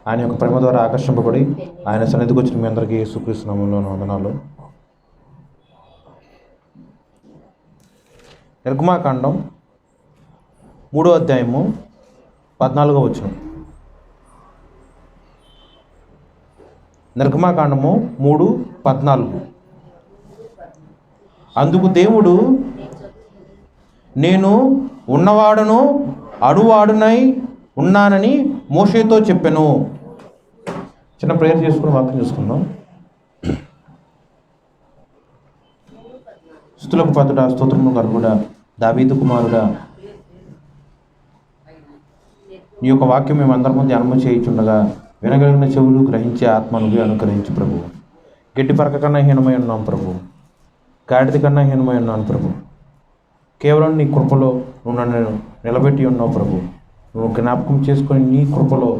ఆయన యొక్క ప్రేమ ద్వారా ఆకర్షింపబడి ఆయన సన్నిధికి వచ్చిన మీ అందరికీ యేసుక్రీస్తు నామములో వందనాలు. నిర్గమాకాండం 3వ అధ్యాయము 14వ వచనం. నిర్గమాకాండము 3:14. అందుకు దేవుడు, నేను ఉన్నవాడను అణువాడునై ఉన్నానని మోషేతో చెప్పెను. చిన్న ప్రేయర్ చేసుకుని వాక్యం చేసుకుందాం. స్తుతులకు పాత్రుడా, స్తోత్రములకు అర్హుడా, దావీదు కుమారుడా, నీ యొక్క వాక్యం మేము అందరి ధ్యానము చేయుచుండగా వినగలిగిన చెవులు గ్రహించే ఆత్మను అనుగ్రహించు ప్రభు. గట్టి పరక కన్నా హీనమై ఉన్నాం ప్రభు, గాడిద కన్నా హీనమై ఉన్నాను ప్రభు. కేవలం నీ కృపలో నువ్వు నన్ను నిలబెట్టి ఉన్నావు ప్రభు. నువ్వు జ్ఞాపకం చేసుకొని నీ కృపలో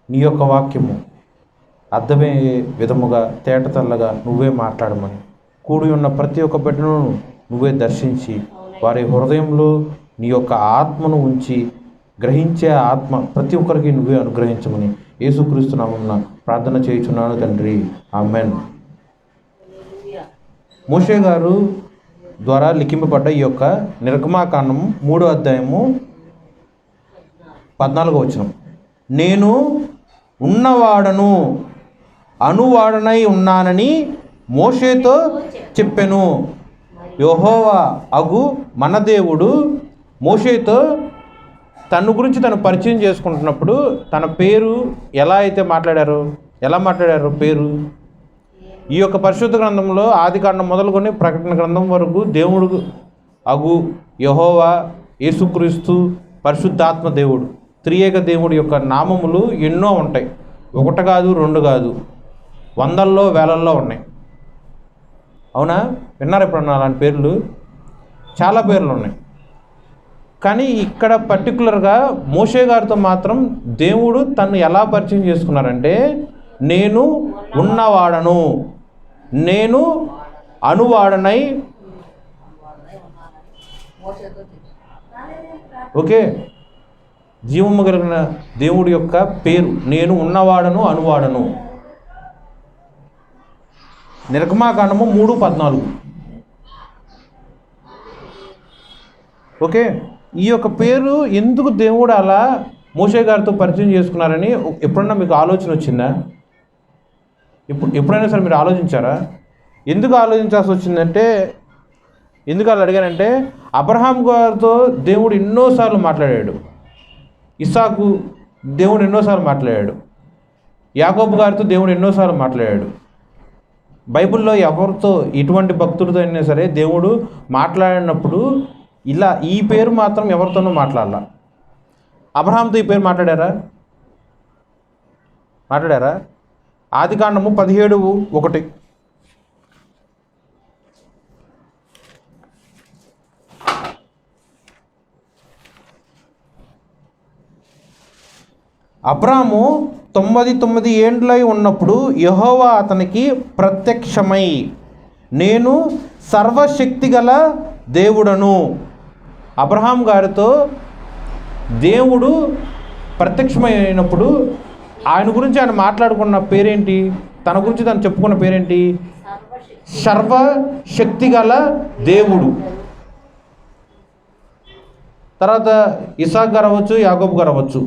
నీ యొక్క వాక్యము అర్థమయ్యే విధముగా తేటతల్లగా నువ్వే మాట్లాడమని, కూడి ఉన్న ప్రతి ఒక్క బిడ్డను నువ్వే దర్శించి వారి హృదయంలో నీ యొక్క ఆత్మను ఉంచి గ్రహించే ఆత్మ ప్రతి ఒక్కరికి నువ్వే అనుగ్రహించమని యేసుక్రీస్తు నామమున ప్రార్థన చేయుచున్నాను తండ్రి, ఆమెన్. మోషే గారు ద్వారా లిఖింపబడ్డ ఈ యొక్క నిర్గమాకాండము 3వ అధ్యాయము 14వ వచనం. నేను ఉన్నవాడను అణువాడనై ఉన్నానని మోషేతో చెప్పెను. యెహోవా అగు మన దేవుడు మోషేతో తన గురించి తను పరిచయం చేసుకుంటున్నప్పుడు తన పేరు ఎలా మాట్లాడారో పేరు ఈ యొక్క పరిశుద్ధ గ్రంథంలో ఆదికాండం మొదలుకొని ప్రకటన గ్రంథం వరకు దేవుడు అగు యెహోవా, యేసుక్రీస్తు, పరిశుద్ధాత్మ దేవుడు, త్రియేక దేవుడి యొక్క నామములు ఎన్నో ఉంటాయి. 1 కాదు 2 కాదు, వందల్లో వేలల్లో ఉన్నాయి. అవునా? విన్నారు ఎప్పుడన్నా అలాంటి పేర్లు? చాలా పేర్లు ఉన్నాయి. కానీ ఇక్కడ పర్టికులర్గా మోషే గారితో మాత్రం దేవుడు తను ఎలా పరిచయం చేసుకున్నారంటే, నేను ఉన్నవాడను, నేను అణువాడనై. ఓకే, జీవము కలిగిన దేవుడి యొక్క పేరు నేను ఉన్నవాడను అణువాడను. నిర్గమాకాండము 3:14. ఓకే, ఈ యొక్క పేరు ఎందుకు దేవుడు అలా మోషే గారితో పరిచయం చేసుకున్నారని ఎప్పుడన్నా మీకు ఆలోచన వచ్చిందా? ఎప్పుడైనా సరే మీరు ఆలోచించారా? ఎందుకు ఆలోచించాల్సి వచ్చిందంటే, ఎందుకు అలా అడిగానంటే, అబ్రహాం గారితో దేవుడు ఎన్నోసార్లు మాట్లాడాడు, ఇస్సాకు దేవుడు ఎన్నోసార్లు మాట్లాడాడు, యాకోబు గారితో దేవుడు ఎన్నోసార్లు మాట్లాడాడు. బైబిల్లో ఎవరితో ఎటువంటి భక్తుడితో అయినా సరే దేవుడు మాట్లాడినప్పుడు ఇలా ఈ పేరు మాత్రం ఎవరితోనూ మాట్లాడాల. అబ్రహాంతో ఈ పేరు మాట్లాడారా? ఆదికాండము 17:1. అబ్రాము 99 ఏండ్లై ఉన్నప్పుడు యెహోవా అతనికి ప్రత్యక్షమై, నేను సర్వశక్తిగల దేవుడను. అబ్రహాం గారితో దేవుడు ప్రత్యక్షమైనప్పుడు ఆయన గురించి ఆయన మాట్లాడుకున్న పేరేంటి? తన గురించి తను చెప్పుకున్న పేరేంటి? సర్వశక్తిగల దేవుడు. తర్వాత ఇస్సాకు గారు అవ్వచ్చు, యాకోబు గారు అవ్వచ్చు,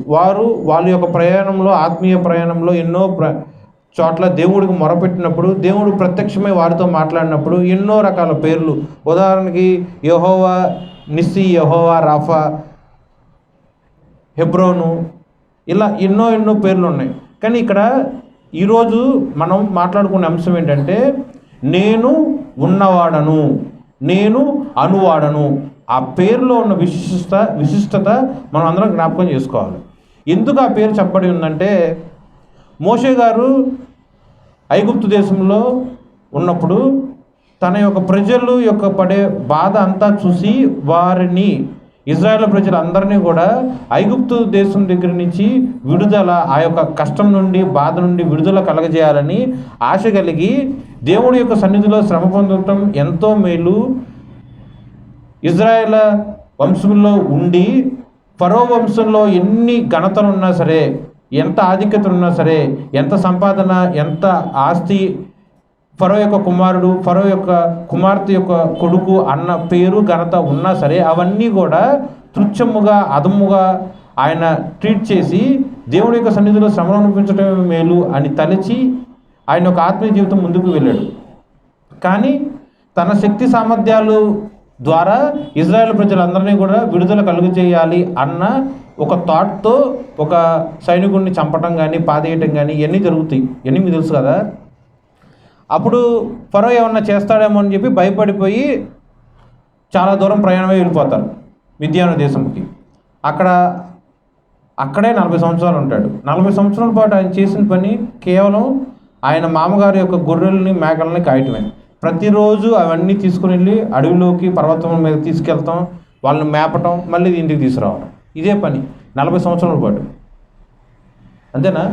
వాళ్ళ యొక్క ప్రయాణంలో, ఆత్మీయ ప్రయాణంలో ఎన్నో చోట్ల దేవుడికి మొరపెట్టినప్పుడు, దేవుడు ప్రత్యక్షమై వారితో మాట్లాడినప్పుడు ఎన్నో రకాల పేర్లు, ఉదాహరణకి యెహోవా నిస్సి, యెహోవా రాఫా, హెబ్రోను, ఇలా ఎన్నో పేర్లు ఉన్నాయి. కానీ ఇక్కడ ఈరోజు మనం మాట్లాడుకునే అంశం ఏంటంటే, నేను ఉన్నవాడను, నేను అణువాడను. ఆ పేరులో ఉన్న విశిష్టత మనం అందరం జ్ఞాపకం చేసుకోవాలి. ఎందుకు ఆ పేరు చెప్పబడి ఉందంటే, మోషే గారు ఐగుప్తు దేశంలో ఉన్నప్పుడు తన యొక్క ప్రజలు యొక్క పడే బాధ అంతా చూసి వారిని, ఇజ్రాయేల్ ప్రజలందరినీ కూడా ఐగుప్తు దేశం దగ్గర నుంచి విడుదల, ఆ యొక్క కష్టం నుండి, బాధ నుండి విడుదల కలగజేయాలని ఆశ కలిగి దేవుడి యొక్క సన్నిధిలో శ్రమ పొందటం ఎంతో మేలు, ఇజ్రాయేల్ వంశంలో ఉండి ఫరో వంశంలో ఎన్ని ఘనతలు ఉన్నా సరే, ఎంత ఆధిక్యత ఉన్నా సరే, ఎంత సంపాదన, ఎంత ఆస్తి, ఫరో యొక్క కుమారుడు, ఫరో యొక్క కుమార్తె యొక్క కొడుకు అన్న పేరు ఘనత ఉన్నా సరే అవన్నీ కూడా తుచ్చముగా, అదముగా ఆయన ట్రీట్ చేసి దేవుడి యొక్క సన్నిధిలో శ్రమను అనిపించడం మేలు అని తలచి ఆయన యొక్క ఆత్మీయ జీవితం ముందుకు వెళ్ళాడు. కానీ తన శక్తి సామర్థ్యాలు ద్వారా ఇజ్రాయెల్ ప్రజలందరినీ కూడా విడుదల కలుగు చేయాలి అన్న ఒక థాట్తో ఒక సైనికుడిని చంపటం కానీ, పాదేయటం కానీ ఇవన్నీ జరుగుతాయి. ఇవన్నీ మీకు తెలుసు కదా. అప్పుడు ఫరో ఏమన్నా చేస్తాడేమో అని చెప్పి భయపడిపోయి చాలా దూరం ప్రయాణమై వెళ్ళిపోతారు మిద్యాను దేశంకి. అక్కడే 40 సంవత్సరాలు ఉంటాడు. 40 సంవత్సరాల పాటు ఆయన చేసిన పని కేవలం ఆయన మామగారి యొక్క గొర్రెల్ని, మేకల్ని కాయటమే. ప్రతిరోజు అవన్నీ తీసుకుని వెళ్ళి అడవిలోకి, పర్వతం మీద తీసుకెళ్తాం, వాళ్ళని మేపటం, మళ్ళీ ఇంటికి తీసుకురావడం, ఇదే పని 40 సంవత్సరాల పాటు. అంతేనా?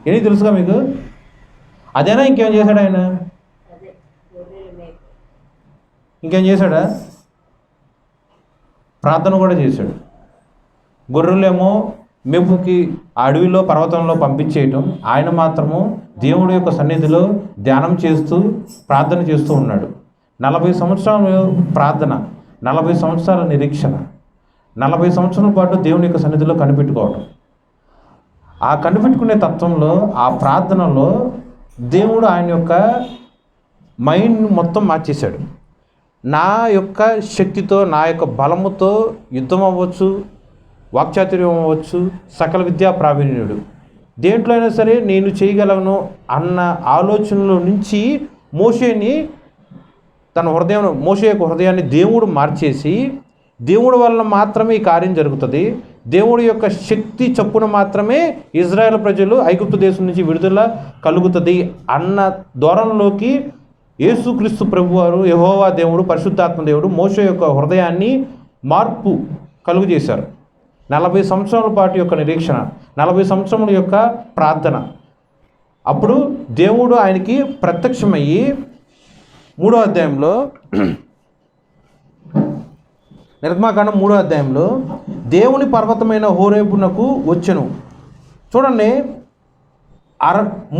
ఏది తెలుసుగా మీకు? అదేనా? ఇంకేం చేశాడు ఆయన? ఇంకేం చేశాడా? ప్రార్థన కూడా చేశాడు. గొర్రెలేమో మెప్పుకి అడవిలో, పర్వతంలో పంపించేయటం, ఆయన మాత్రము దేవుడి యొక్క సన్నిధిలో ధ్యానం చేస్తూ ప్రార్థన చేస్తూ ఉన్నాడు. 40 సంవత్సరాల ప్రార్థన, 40 సంవత్సరాల నిరీక్షణ, 40 సంవత్సరాల పాటు దేవుని యొక్క సన్నిధిలో కనిపెట్టుకోవడం. ఆ కనిపెట్టుకునే తత్వంలో, ఆ ప్రార్థనలో దేవుడు ఆయన యొక్క మైండ్ మొత్తం మార్చేశాడు. నా యొక్క శక్తితో, నా యొక్క బలముతో యుద్ధం అవ్వచ్చు, వాక్చాతుర్యం అవ్వచ్చు, సకల విద్యా ప్రావీణ్యుడు, దేంట్లో అయినా సరే నేను చేయగలను అన్న ఆలోచనలో నుంచి మోషేని మోషే యొక్క హృదయాన్ని దేవుడు మార్చేసి, దేవుడి వల్ల మాత్రమే ఈ కార్యం జరుగుతుంది, దేవుడి యొక్క శక్తి చొప్పున మాత్రమే ఇజ్రాయెల్ ప్రజలు ఐగుప్తు దేశం నుంచి విడుదల కలుగుతుంది అన్న ధోరణిలోకి యేసుక్రీస్తు ప్రభువారు, యెహోవా దేవుడు, పరిశుద్ధాత్మ దేవుడు మోషే యొక్క హృదయాన్ని మార్పు కలుగు చేశారు. 40 సంవత్సరాల పాటు యొక్క నిరీక్షణ, 40 సంవత్సరముల యొక్క ప్రార్థన. అప్పుడు దేవుడు ఆయనకి ప్రత్యక్షమయ్యి 3వ అధ్యాయంలో, నిర్గమాకాండం 3వ అధ్యాయంలో దేవుని పర్వతమైన హోరేబునకు వచ్చెను. చూడండి,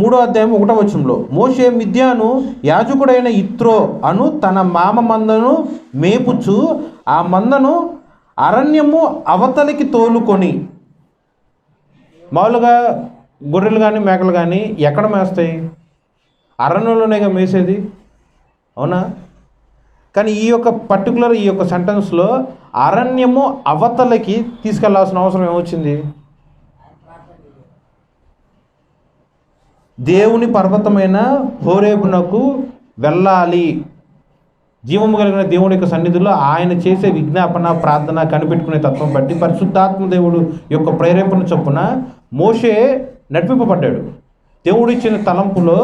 3వ అధ్యాయం 1వ వచనంలో, మోషే మిద్యాను యాజకుడైన ఇత్రో అను తన మామ మందను మేపుచు ఆ మందను అరణ్యము అవతలికి తోలుకొని. మామూలుగా గొర్రెలు కానీ, మేకలు కానీ ఎక్కడ మేస్తాయి? అరణ్యంలోనేగా మేసేది, అవునా? కానీ ఈ యొక్క సెంటెన్స్లో అరణ్యము అవతలకి తీసుకెళ్లాల్సిన అవసరం ఏమొచ్చింది? దేవుని పర్వతమైన హోరేబునకు వెళ్ళాలి. జీవము కలిగిన దేవుడి యొక్క సన్నిధిలో ఆయన చేసే విజ్ఞాపన, ప్రార్థన, కనిపెట్టుకునే తత్వం బట్టి పరిశుద్ధాత్మ దేవుడు యొక్క ప్రేరేపణ చొప్పున మోషే నడిపింపబడ్డాడు. దేవుడు ఇచ్చిన తలంపులో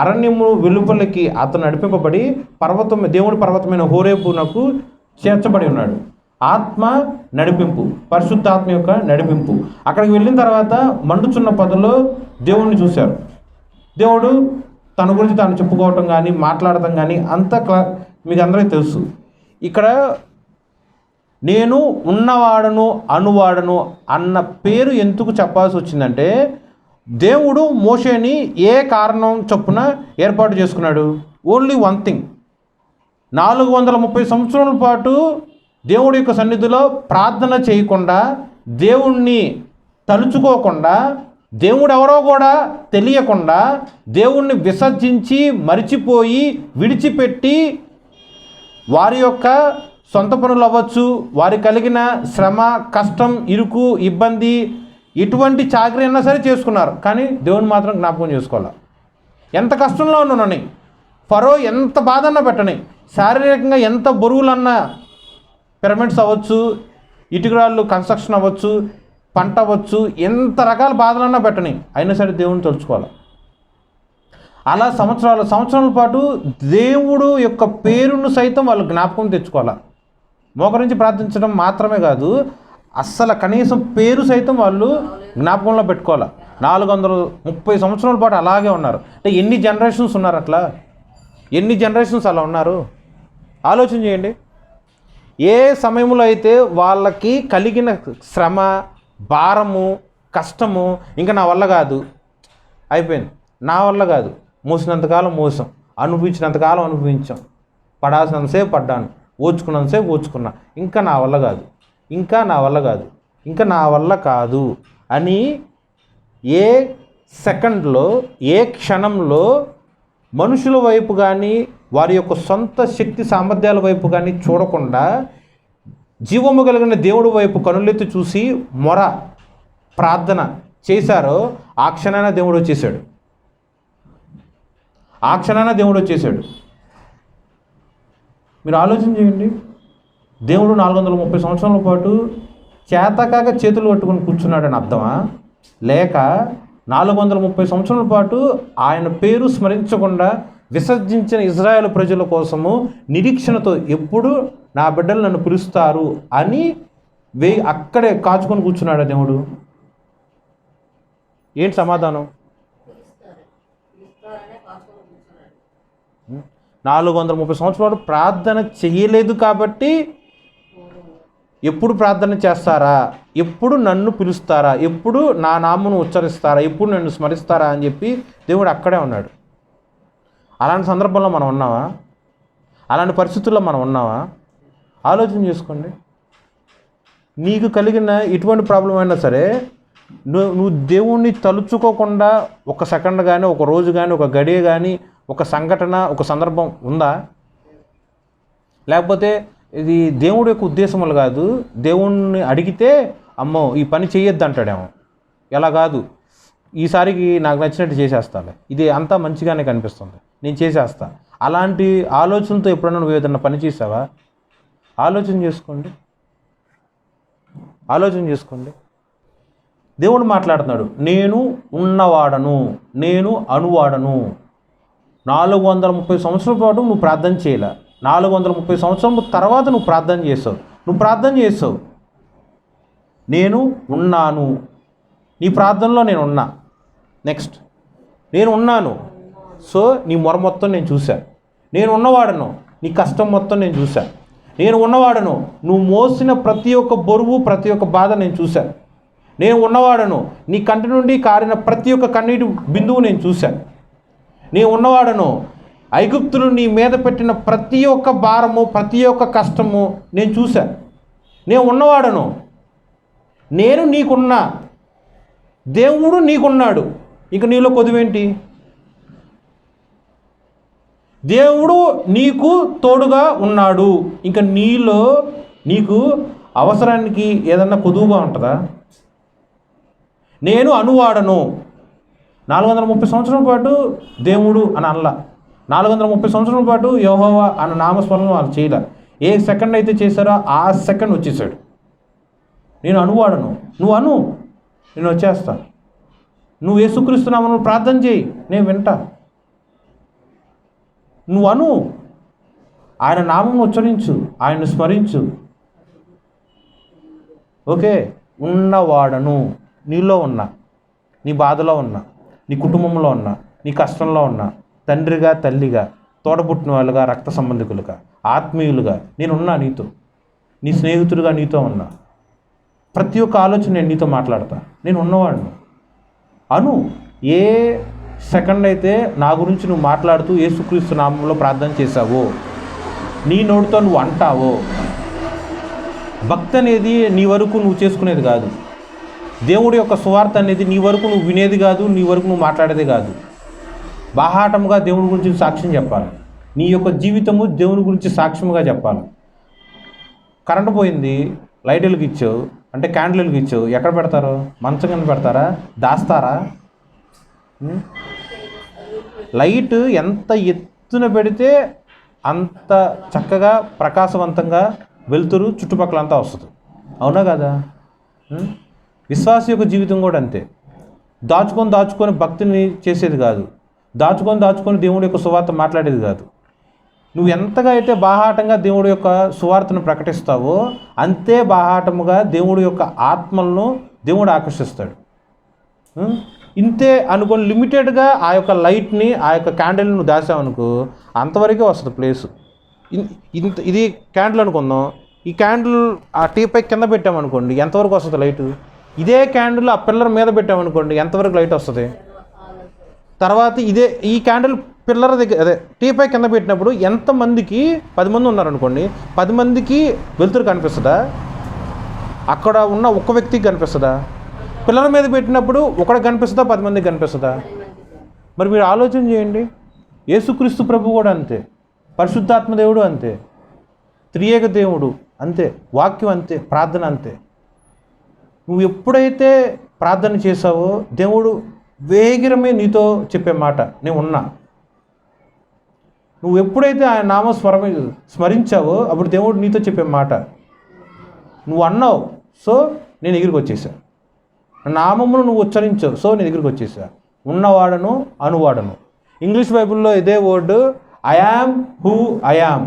అరణ్యము వెలుపలకి అతను నడిపింపబడి దేవుడి పర్వతమైన హోరేబునకు చేర్చబడి ఉన్నాడు. ఆత్మ నడిపింపు, పరిశుద్ధాత్మ యొక్క నడిపింపు. అక్కడికి వెళ్ళిన తర్వాత మండుచున్న పొదలో దేవుణ్ణి చూశారు. దేవుడు తన గురించి తాను చెప్పుకోవటం కానీ, మాట్లాడటం కానీ అంతా మీకు అందరికీ తెలుసు. ఇక్కడ నేను ఉన్నవాడను, అనువాడను అన్న పేరు ఎందుకు చెప్పాల్సి వచ్చిందంటే, దేవుడు మోషేని ఏ కారణం చొప్పున ఏర్పాటు చేసుకున్నాడు? Only one thing. 430 సంవత్సరాల పాటు దేవుడి యొక్క సన్నిధిలో ప్రార్థన చేయకుండా, దేవుణ్ణి తలుచుకోకుండా, దేవుడు ఎవరో కూడా తెలియకుండా, దేవుణ్ణి విసర్జించి, మరిచిపోయి, విడిచిపెట్టి, వారి యొక్క సొంత పనులు అవ్వచ్చు, వారి కలిగిన శ్రమ, కష్టం, ఇరుకు, ఇబ్బంది, ఎటువంటి చాకరీ అయినా సరే చేసుకున్నారు. కానీ దేవుని మాత్రం జ్ఞాపకం చేసుకోవాలి. ఎంత కష్టంలో ఉన్నానని, ఫరో ఎంత బాధ అన్నా పెట్టని, శారీరకంగా ఎంత బరువులన్నా, పిరమిడ్స్ అవ్వచ్చు, ఇటుకరాళ్ళు కన్స్ట్రక్షన్ అవ్వచ్చు, పంట అవ్వచ్చు, ఎంత రకాల బాధలన్నా పెట్టని, అయినా సరే దేవుని తలుచుకోవాలి. అలా సంవత్సరాల పాటు దేవుడు యొక్క పేరును సైతం వాళ్ళు జ్ఞాపకం తెచ్చుకోవాలి. మోకరించి ప్రార్థించడం మాత్రమే కాదు, అస్సలు కనీసం పేరు సైతం వాళ్ళు జ్ఞాపకంలో పెట్టుకోవాలి. 430 సంవత్సరాల పాటు అలాగే ఉన్నారు. అంటే ఎన్ని జనరేషన్స్ ఉన్నారు? అట్లా ఎన్ని జనరేషన్స్ అలా ఉన్నారు? ఆలోచన చేయండి. ఏ సమయంలో అయితే వాళ్ళకి కలిగిన శ్రమ, భారము, కష్టము, ఇంకా నా వల్ల కాదు, అయిపోయింది, నా వల్ల కాదు, మోసినంతకాలం మోసం, అనుభవించినంతకాలం అనుభవించాం, పడాల్సినంతసేపు పడ్డాను, ఓచుకున్నంతసేపు ఓచుకున్నా, ఇంకా నా వల్ల కాదు, ఇంకా నా వల్ల కాదు, ఇంకా నా వల్ల కాదు అని ఏ సెకండ్లో, ఏ క్షణంలో మనుషుల వైపు కానీ వారి యొక్క సొంత శక్తి సామర్థ్యాల వైపు కానీ చూడకుండా జీవము కలిగిన దేవుడి వైపు కనులెత్తి చూసి మొర ప్రార్థన చేశారో ఆ క్షణాన దేవుడు వచ్చేసాడు. ఆ క్షణాన దేవుడు వచ్చేసాడు. మీరు ఆలోచన చేయండి. దేవుడు 430 సంవత్సరాల పాటు చేతకాక చేతులు పట్టుకొని కూర్చున్నాడని అర్థమా? లేక 430 సంవత్సరాల పాటు ఆయన పేరు స్మరించకుండా విసర్జించిన ఇజ్రాయేల్ ప్రజల కోసము నిరీక్షణతో ఎప్పుడు నా బిడ్డలు నన్ను పిలుస్తారు అని అక్కడే కాచుకొని కూర్చున్నాడు దేవుడు. ఏంటి సమాధానం? 430 సంవత్సరాలు ప్రార్థన చేయలేదు కాబట్టి ఎప్పుడు ప్రార్థన చేస్తారా, ఎప్పుడు నన్ను పిలుస్తారా, ఎప్పుడు నా నామమును ఉచ్చరిస్తారా, ఎప్పుడు నన్ను స్మరిస్తారా అని చెప్పి దేవుడు అక్కడే ఉన్నాడు. అలాంటి సందర్భంలో మనం ఉన్నావా? అలాంటి పరిస్థితుల్లో మనం ఉన్నావా? ఆలోచన చేసుకోండి. నీకు కలిగిన ఎటువంటి ప్రాబ్లం అయినా సరే నువ్వు దేవుణ్ణి తలుచుకోకుండా ఒక సెకండ్ కానీ, ఒక రోజు కానీ, ఒక గడియ కానీ, ఒక సంఘటన, ఒక సందర్భం ఉందా? లేకపోతే ఇది దేవుడి యొక్క ఉద్దేశం వల్ల కాదు, దేవుణ్ణి అడిగితే అమ్మో ఈ పని చేయొద్దు అంటాడేమో. ఎలా కాదు, ఈసారికి నాకు నచ్చినట్టు చేసేస్తాను, ఇది అంతా మంచిగానే కనిపిస్తుంది, నేను చేసేస్తా. అలాంటి ఆలోచనతో ఎప్పుడైనా నువ్వు ఏదన్నా పని చేసావా? ఆలోచన చేసుకోండి. ఆలోచన చేసుకోండి. దేవుడు మాట్లాడుతున్నాడు, నేను ఉన్నవాడను, నేను అనువాడను. 430 సంవత్సరాల పాటు నువ్వు ప్రార్థన చేయలే, 430 సంవత్సరాల తర్వాత నువ్వు ప్రార్థన చేసావు. నేను ఉన్నాను, నీ ప్రార్థనలో నేను ఉన్నా. నెక్స్ట్, నేను ఉన్నాను, సో నీ మొర మొత్తం నేను చూశాను. నేను ఉన్నవాడను, నీ కష్టం మొత్తం నేను చూశాను. నేను ఉన్నవాడను, నువ్వు మోసిన ప్రతి ఒక్క బరువు, ప్రతి ఒక్క బాధ నేను చూశాను. నేను ఉన్నవాడను, నీ కంటి నుండి కారిన ప్రతి ఒక్క కన్నీటి బిందువు నేను చూశాను. నేను ఉన్నవాడను, ఐగుప్తులు నీ మీద పెట్టిన ప్రతి ఒక్క భారము, ప్రతి ఒక్క కష్టము నేను చూశాను. నేను ఉన్నవాడను, నేను నీకున్నా, దేవుడు నీకున్నాడు. ఇక నీలో కొదువేంటి? దేవుడు నీకు తోడుగా ఉన్నాడు. ఇంకా నీకు అవసరానికి ఏదన్నా కొదువుగా ఉంటుందా? నేను అనువాడను. 430 సంవత్సరాల పాటు దేవుడు అని అనలా, 430 సంవత్సరాల పాటు యెహోవా అన్న నామస్మరణ వాళ్ళు చేయలే. ఏ సెకండ్ అయితే చేశారో ఆ సెకండ్ వచ్చేసాడు. నేను అనువాడను, నువ్వు అను, నేను వచ్చేస్తా. నువ్వు యేసుక్రీస్తు నామమున ప్రార్థన చేయి, నేను వింటా. నువ్వు అను, ఆయన నామం ఉచ్చరించు, ఆయన్ని స్మరించు. ఓకే, ఉన్నవాడను, నీలో ఉన్నా, నీ బాధలో ఉన్నా, నీ కుటుంబంలో ఉన్నా, నీ కష్టంలో ఉన్నా, తండ్రిగా, తల్లిగా, తోడబుట్టిన వాళ్ళుగా, రక్త సంబంధికులుగా, ఆత్మీయులుగా నేనున్నా నీతో, నీ స్నేహితుడిగా నీతో ఉన్నా. ప్రతి ఒక్క ఆలోచన నేను నీతో మాట్లాడతా. నేను ఉన్నవాడిని. అను, ఏ సెకండ్ అయితే నా గురించి నువ్వు మాట్లాడుతూ యేసుక్రీస్తు నామంలో ప్రార్థన చేశావో, నీ నోటితో నువ్వు అంటావో, భక్తి అనేది నీ వరకు నువ్వు చేసుకునేది కాదు. దేవుడి యొక్క సువార్త అనేది నీ వరకు నువ్వు వినేది కాదు, నీ వరకు నువ్వు మాట్లాడేది కాదు. బాహాటముగా దేవుని గురించి సాక్ష్యం చెప్పాలి. నీ యొక్క జీవితము దేవుని గురించి సాక్ష్యముగా చెప్పాలి. కరెంటు పోయింది, లైట్ వెలిగిచ్చావు అంటే క్యాండిల్ వెలిగిచ్చావు, ఎక్కడ పెడతారు? మంచం కింద పెడతారా? దాస్తారా? లైట్ ఎంత ఎత్తున పెడితే అంత చక్కగా ప్రకాశవంతంగా వెలుతురు చుట్టుపక్కలంతా వస్తుంది. అవునా కదా? విశ్వాస యొక్క జీవితం కూడా అంతే. దాచుకొని భక్తిని చేసేది కాదు, దాచుకొని దేవుడి యొక్క సువార్త మాట్లాడేది కాదు. నువ్వు ఎంతగా అయితే బాహాటంగా దేవుడి యొక్క సువార్తను ప్రకటిస్తావో అంతే బాహాటముగా దేవుడి యొక్క ఆత్మలను దేవుడు ఆకర్షిస్తాడు. ఇంతే అనుకొని లిమిటెడ్గా ఆ యొక్క లైట్ని, ఆ యొక్క క్యాండిల్ని నువ్వు దాసావనుకో అంతవరకే వస్తుంది ప్లేసు. ఇది క్యాండిల్ అనుకుందాం, ఈ క్యాండిల్ ఆ టీపై కింద పెట్టామనుకోండి, ఎంతవరకు వస్తుంది లైటు? ఇదే క్యాండిల్ ఆ పిల్లర్ మీద పెట్టామనుకోండి, ఎంతవరకు లైట్ వస్తుంది? తర్వాత ఈ క్యాండిల్ పిల్లర్ దగ్గర, అదే టీపై కింద పెట్టినప్పుడు ఎంతమందికి, 10 మంది ఉన్నారనుకోండి, 10 మందికి వెలుతురు కనిపిస్తుందా? అక్కడ ఉన్న ఒక్క వ్యక్తికి కనిపిస్తుందా? పిల్లల మీద పెట్టినప్పుడు ఒకటి కనిపిస్తుందా, 10 మందికి కనిపిస్తుందా? మరి మీరు ఆలోచన చేయండి. యేసుక్రీస్తు ప్రభు కూడా అంతే, పరిశుద్ధాత్మ దేవుడు అంతే, త్రియేక దేవుడు అంతే, వాక్యం అంతే, ప్రార్థన అంతే. నువ్వు ఎప్పుడైతే ప్రార్థన చేసావో దేవుడు వేగిరమే నీతో చెప్పే మాట, నేను ఉన్నా. నువ్వు ఎప్పుడైతే ఆయన నామం స్మరించావో అప్పుడు దేవుడు నీతో చెప్పే మాట, నువ్వు అన్నావు, సో నేను ఎగిరికి వచ్చేసా. నామమును నువ్వు ఉచ్చరించావు, సో నేను ఎగిరికి వచ్చేసా. ఉన్నవాడను, అనువాడను. ఇంగ్లీష్ బైబిల్లో ఇదే word I am who I am.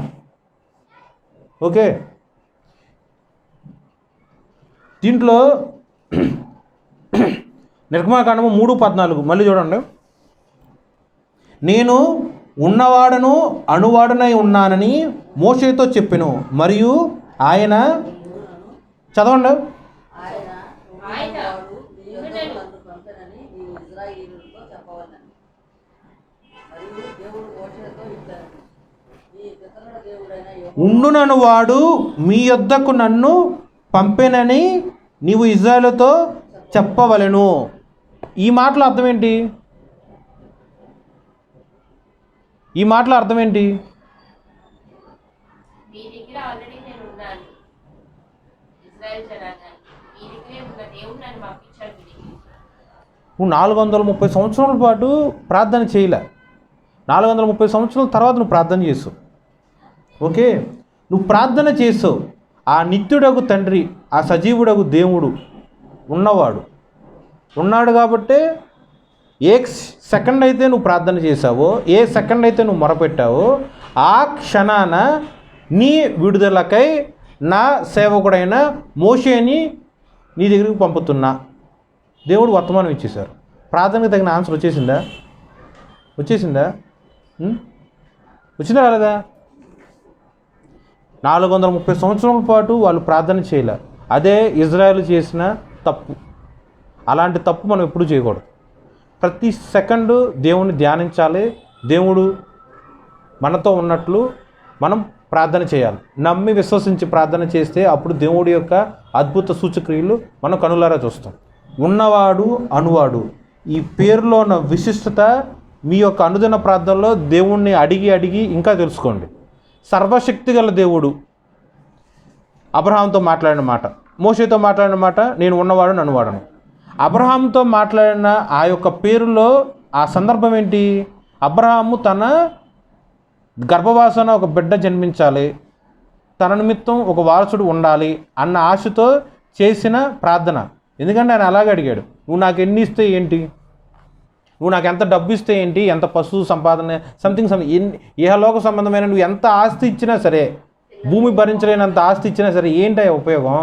Okay, దీంట్లో నిర్గమాకాండము 3:14 మళ్ళీ చూడండి. నేను ఉన్నవాడను అనువాడనై ఉన్నానని మోషేతో చెప్పెను, మరియు ఆయన చదవండి. ఉండునను వాడు మీ యొద్దకు నన్ను పంపెనని నీవు ఇజ్రాయేలుతో చెప్పవలెను. ఈ మాటల అర్థం ఏంటి? ఈ మాటల అర్థం ఏంటి? నువ్వు 430 సంవత్సరాల పాటు ప్రార్థన చేయలే, 430 సంవత్సరాల తర్వాత నువ్వు ప్రార్థన చేసావు. ఓకే, నువ్వు ప్రార్థన చేసావు. ఆ నిత్యుడగు తండ్రి, ఆ సజీవుడగు దేవుడు ఉన్నవాడు ఉన్నాడు కాబట్టే ఏ సెకండ్ అయితే నువ్వు ప్రార్థన చేసావో, ఏ సెకండ్ అయితే నువ్వు మొరపెట్టావో, ఆ క్షణాన నీ విడుదలకై నా సేవకుడైన మోషేని నీ దగ్గరికి పంపుతున్నా. దేవుడు వర్తమానం ఇచ్చేశారు. ప్రార్థనకు తగిన ఆన్సర్ వచ్చేసిందా? వచ్చిందా రాలేదా? 430 సంవత్సరాల పాటు వాళ్ళు ప్రార్థన చేయలే. అదే ఇజ్రాయేల్ చేసిన తప్పు. అలాంటి తప్పు మనం ఎప్పుడూ చేయకూడదు. ప్రతి సెకండు దేవుణ్ణి ధ్యానించాలి. దేవుడు మనతో ఉన్నట్లు మనం ప్రార్థన చేయాలి. నమ్మి విశ్వసించి ప్రార్థన చేస్తే అప్పుడు దేవుడి యొక్క అద్భుత సూచక్రియలు మనం కనులారా చూస్తాం. ఉన్నవాడు, అనువాడు, ఈ పేరులో ఉన్న విశిష్టత మీ యొక్క అనుదిన ప్రార్థనలో దేవుణ్ణి అడిగి ఇంకా తెలుసుకోండి. సర్వశక్తి గల దేవుడు అబ్రహాంతో మాట్లాడిన మాట, మోషేతో మాట్లాడిన మాట, నేను ఉన్నవాడు, అనువాడను. అబ్రహాంతో మాట్లాడిన ఆ యొక్క పేరులో ఆ సందర్భం ఏంటి? అబ్రహాము తన గర్భవాసన ఒక బిడ్డ జన్మించాలి, తన నిమిత్తం ఒక వారసుడు ఉండాలి అన్న ఆశతో చేసిన ప్రార్థన. ఎందుకంటే ఆయన అలాగే అడిగాడు, నువ్వు నాకు ఎన్ని ఇస్తే ఏంటి, నువ్వు నాకు ఎంత డబ్బు ఇస్తే ఏంటి, ఎంత పశువు సంపాదన సంథింగ్ ఇహలోక సంబంధమైన నువ్వు ఎంత ఆస్తి ఇచ్చినా సరే, భూమి భరించలేనంత ఆస్తి ఇచ్చినా సరే ఏంటి ఉపయోగం,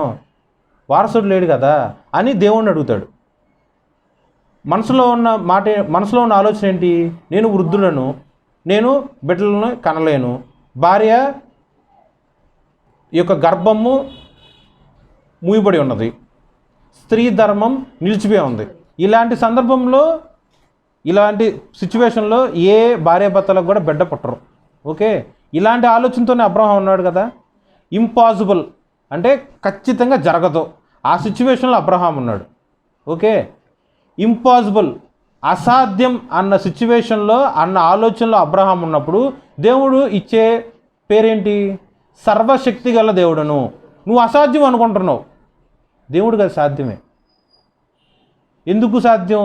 వారసుడు లేడు కదా అని దేవుణ్ణి అడుగుతాడు. మనసులో ఉన్న ఆలోచన ఏంటి? నేను వృద్ధులను, నేను బిడ్డలను కనలేను, భార్య యొక్క గర్భము మూయబడి ఉన్నది, స్త్రీ ధర్మం నిలిచిపోయి ఉంది. ఇలాంటి సందర్భంలో, ఇలాంటి సిచ్యువేషన్లో ఏ భార్యాభర్తలకు కూడా బిడ్డ పుట్టరు. ఓకే, ఇలాంటి ఆలోచనతోనే అబ్రహాం ఉన్నాడు కదా. ఇంపాసిబుల్ అంటే ఖచ్చితంగా జరగదు, ఆ సిచ్యువేషన్లో అబ్రహాం ఉన్నాడు. ఓకే, ఇంపాసిబుల్ అసాధ్యం అన్న సిచ్యువేషన్లో, అన్న ఆలోచనలో అబ్రహాం ఉన్నప్పుడు దేవుడు ఇచ్చే పేరేంటి? సర్వశక్తి గల దేవుడును. నువ్వు అసాధ్యం అనుకుంటున్నావు, దేవుడికి అది సాధ్యమే. ఎందుకు సాధ్యం?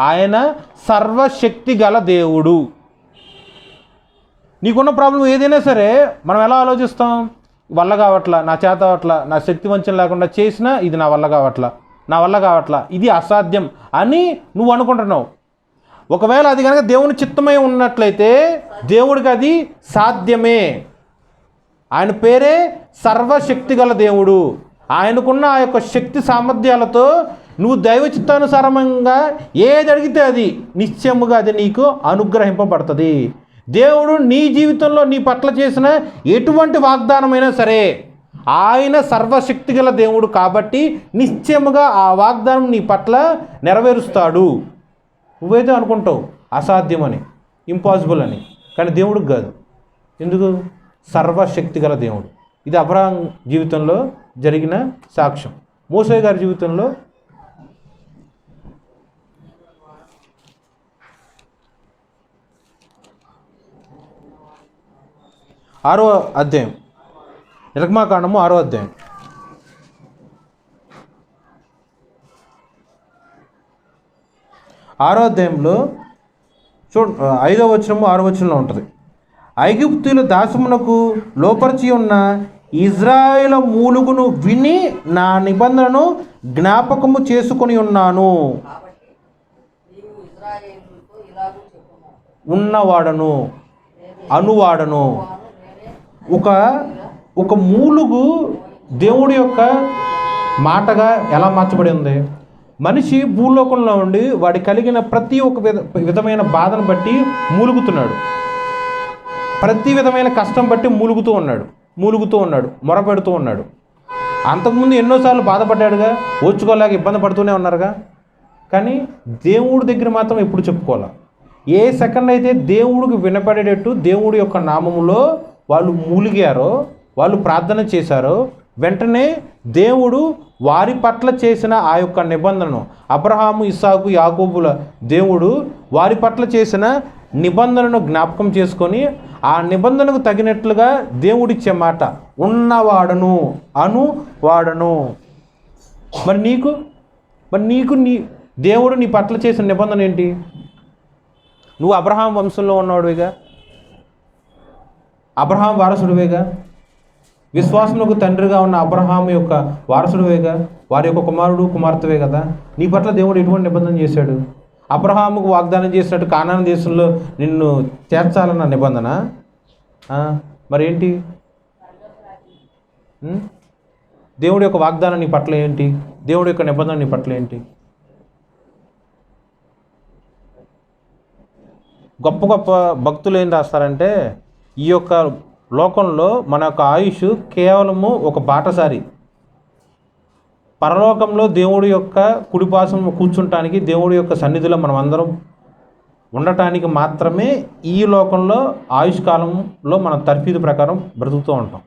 ఆయన సర్వశక్తి గల దేవుడు. నీకున్న ప్రాబ్లం ఏదైనా సరే మనం ఎలా ఆలోచిస్తాం? వల్ల కావట్లా, నా చేత అవట్లా, నా శక్తి వంచన లేకుండా చేసినా ఇది నా వల్ల కావట్లా, ఇది అసాధ్యం అని నువ్వు అనుకుంటున్నావు. ఒకవేళ అది కనుక దేవుని చిత్తమై ఉన్నట్లయితే దేవుడికి అది సాధ్యమే. ఆయన పేరే సర్వశక్తి గల దేవుడు. ఆయనకున్న ఆ యొక్క శక్తి సామర్థ్యాలతో నువ్వు దైవ చిత్తానుసారంగా ఏది అడిగితే అది నిశ్చయముగా అది నీకు అనుగ్రహింపబడుతుంది. దేవుడు నీ జీవితంలో నీ పట్ల చేసిన ఎటువంటి వాగ్దానమైనా సరే ఆయన సర్వశక్తి గల దేవుడు కాబట్టి నిశ్చయముగా ఆ వాగ్దానం నీ పట్ల నెరవేరుస్తాడు. నువ్వైతే అనుకుంటావు అసాధ్యమని, ఇంపాసిబుల్ అని, కానీ దేవుడికి కాదు. ఎందుకు? సర్వశక్తి గల దేవుడు. ఇది అబ్రహాం జీవితంలో జరిగిన సాక్ష్యం. మోసే గారి జీవితంలో 6వ అధ్యాయం, నిర్గమాకాండము 6వ అధ్యాయం 6వ అధ్యాయంలో 5వ వచనము 6వ వచనంలో ఉంటుంది. ఐగుప్తీయుల దాసమునకు లోపరిచి ఉన్న ఇజ్రాయేలు మూలుగును విని నా నిబంధనను జ్ఞాపకము చేసుకొని ఉన్నాను. ఉన్నవాడను, అనువాడను. ఒక మూలుగు దేవుడి యొక్క మాటగా ఎలా మార్చబడి ఉంది? మనిషి భూలోకంలో ఉండి వాడి కలిగిన ప్రతి ఒక్క విధమైన బాధను బట్టి మూలుగుతున్నాడు. ప్రతి విధమైన కష్టం బట్టి మూలుగుతూ ఉన్నాడు, మొరపెడుతూ ఉన్నాడు. అంతకుముందు ఎన్నోసార్లు బాధపడ్డాడుగా, ఓర్చుకోలేక ఇబ్బంది పడుతూనే ఉన్నారుగా. కానీ దేవుడి దగ్గర మాత్రం ఎప్పుడు చెప్పుకోవాలి. ఏ సెకండ్ అయితే దేవుడికి వినపడేటట్టు దేవుడి యొక్క నామములో వాళ్ళు మూలిగారో, వాళ్ళు ప్రార్థన చేశారో, వెంటనే దేవుడు వారి పట్ల చేసిన ఆ యొక్క నిబంధనను, అబ్రహాము, ఇస్సాకు, యాకోబుల దేవుడు వారి పట్ల చేసిన నిబంధనను జ్ఞాపకం చేసుకొని ఆ నిబంధనకు తగినట్లుగా దేవుడిచ్చే మాట ఉన్నవాడను, అనువాడను. మరి నీకు నీ దేవుడు నీ పట్ల చేసిన నిబంధన ఏంటి? నువ్వు అబ్రహాం వంశంలో ఉన్నవాడువేగా, అబ్రహాం వారసుడివేగా, విశ్వాసములకు తండ్రిగా ఉన్న అబ్రహాం యొక్క వారసుడివేగా, వారి యొక్క కుమారుడు కుమార్తెవే కదా. నీ పట్ల దేవుడు ఎటువంటి నిబంధన చేశాడు? అబ్రహాముకు వాగ్దానం చేసినట్టు కానాను దేశంలో నిన్ను చేర్చాలన్న నిబంధన మరేంటి? దేవుడి యొక్క వాగ్దానం నీ పట్ల ఏంటి? దేవుడి యొక్క నిబంధన నీ పట్ల ఏంటి? గొప్ప గొప్ప భక్తులు ఏం రాస్తారంటే, ఈ యొక్క లోకంలో మన యొక్క ఆయుష్ కేవలము ఒక బాటసారి. పరలోకంలో దేవుడి యొక్క కుడిపాసం కూర్చుంటానికి, దేవుడి యొక్క సన్నిధిలో మనం అందరం ఉండటానికి మాత్రమే ఈ లోకంలో ఆయుష్ కాలంలో మనం తర్ఫీదు ప్రకారం బ్రతుకుతూ ఉంటాం.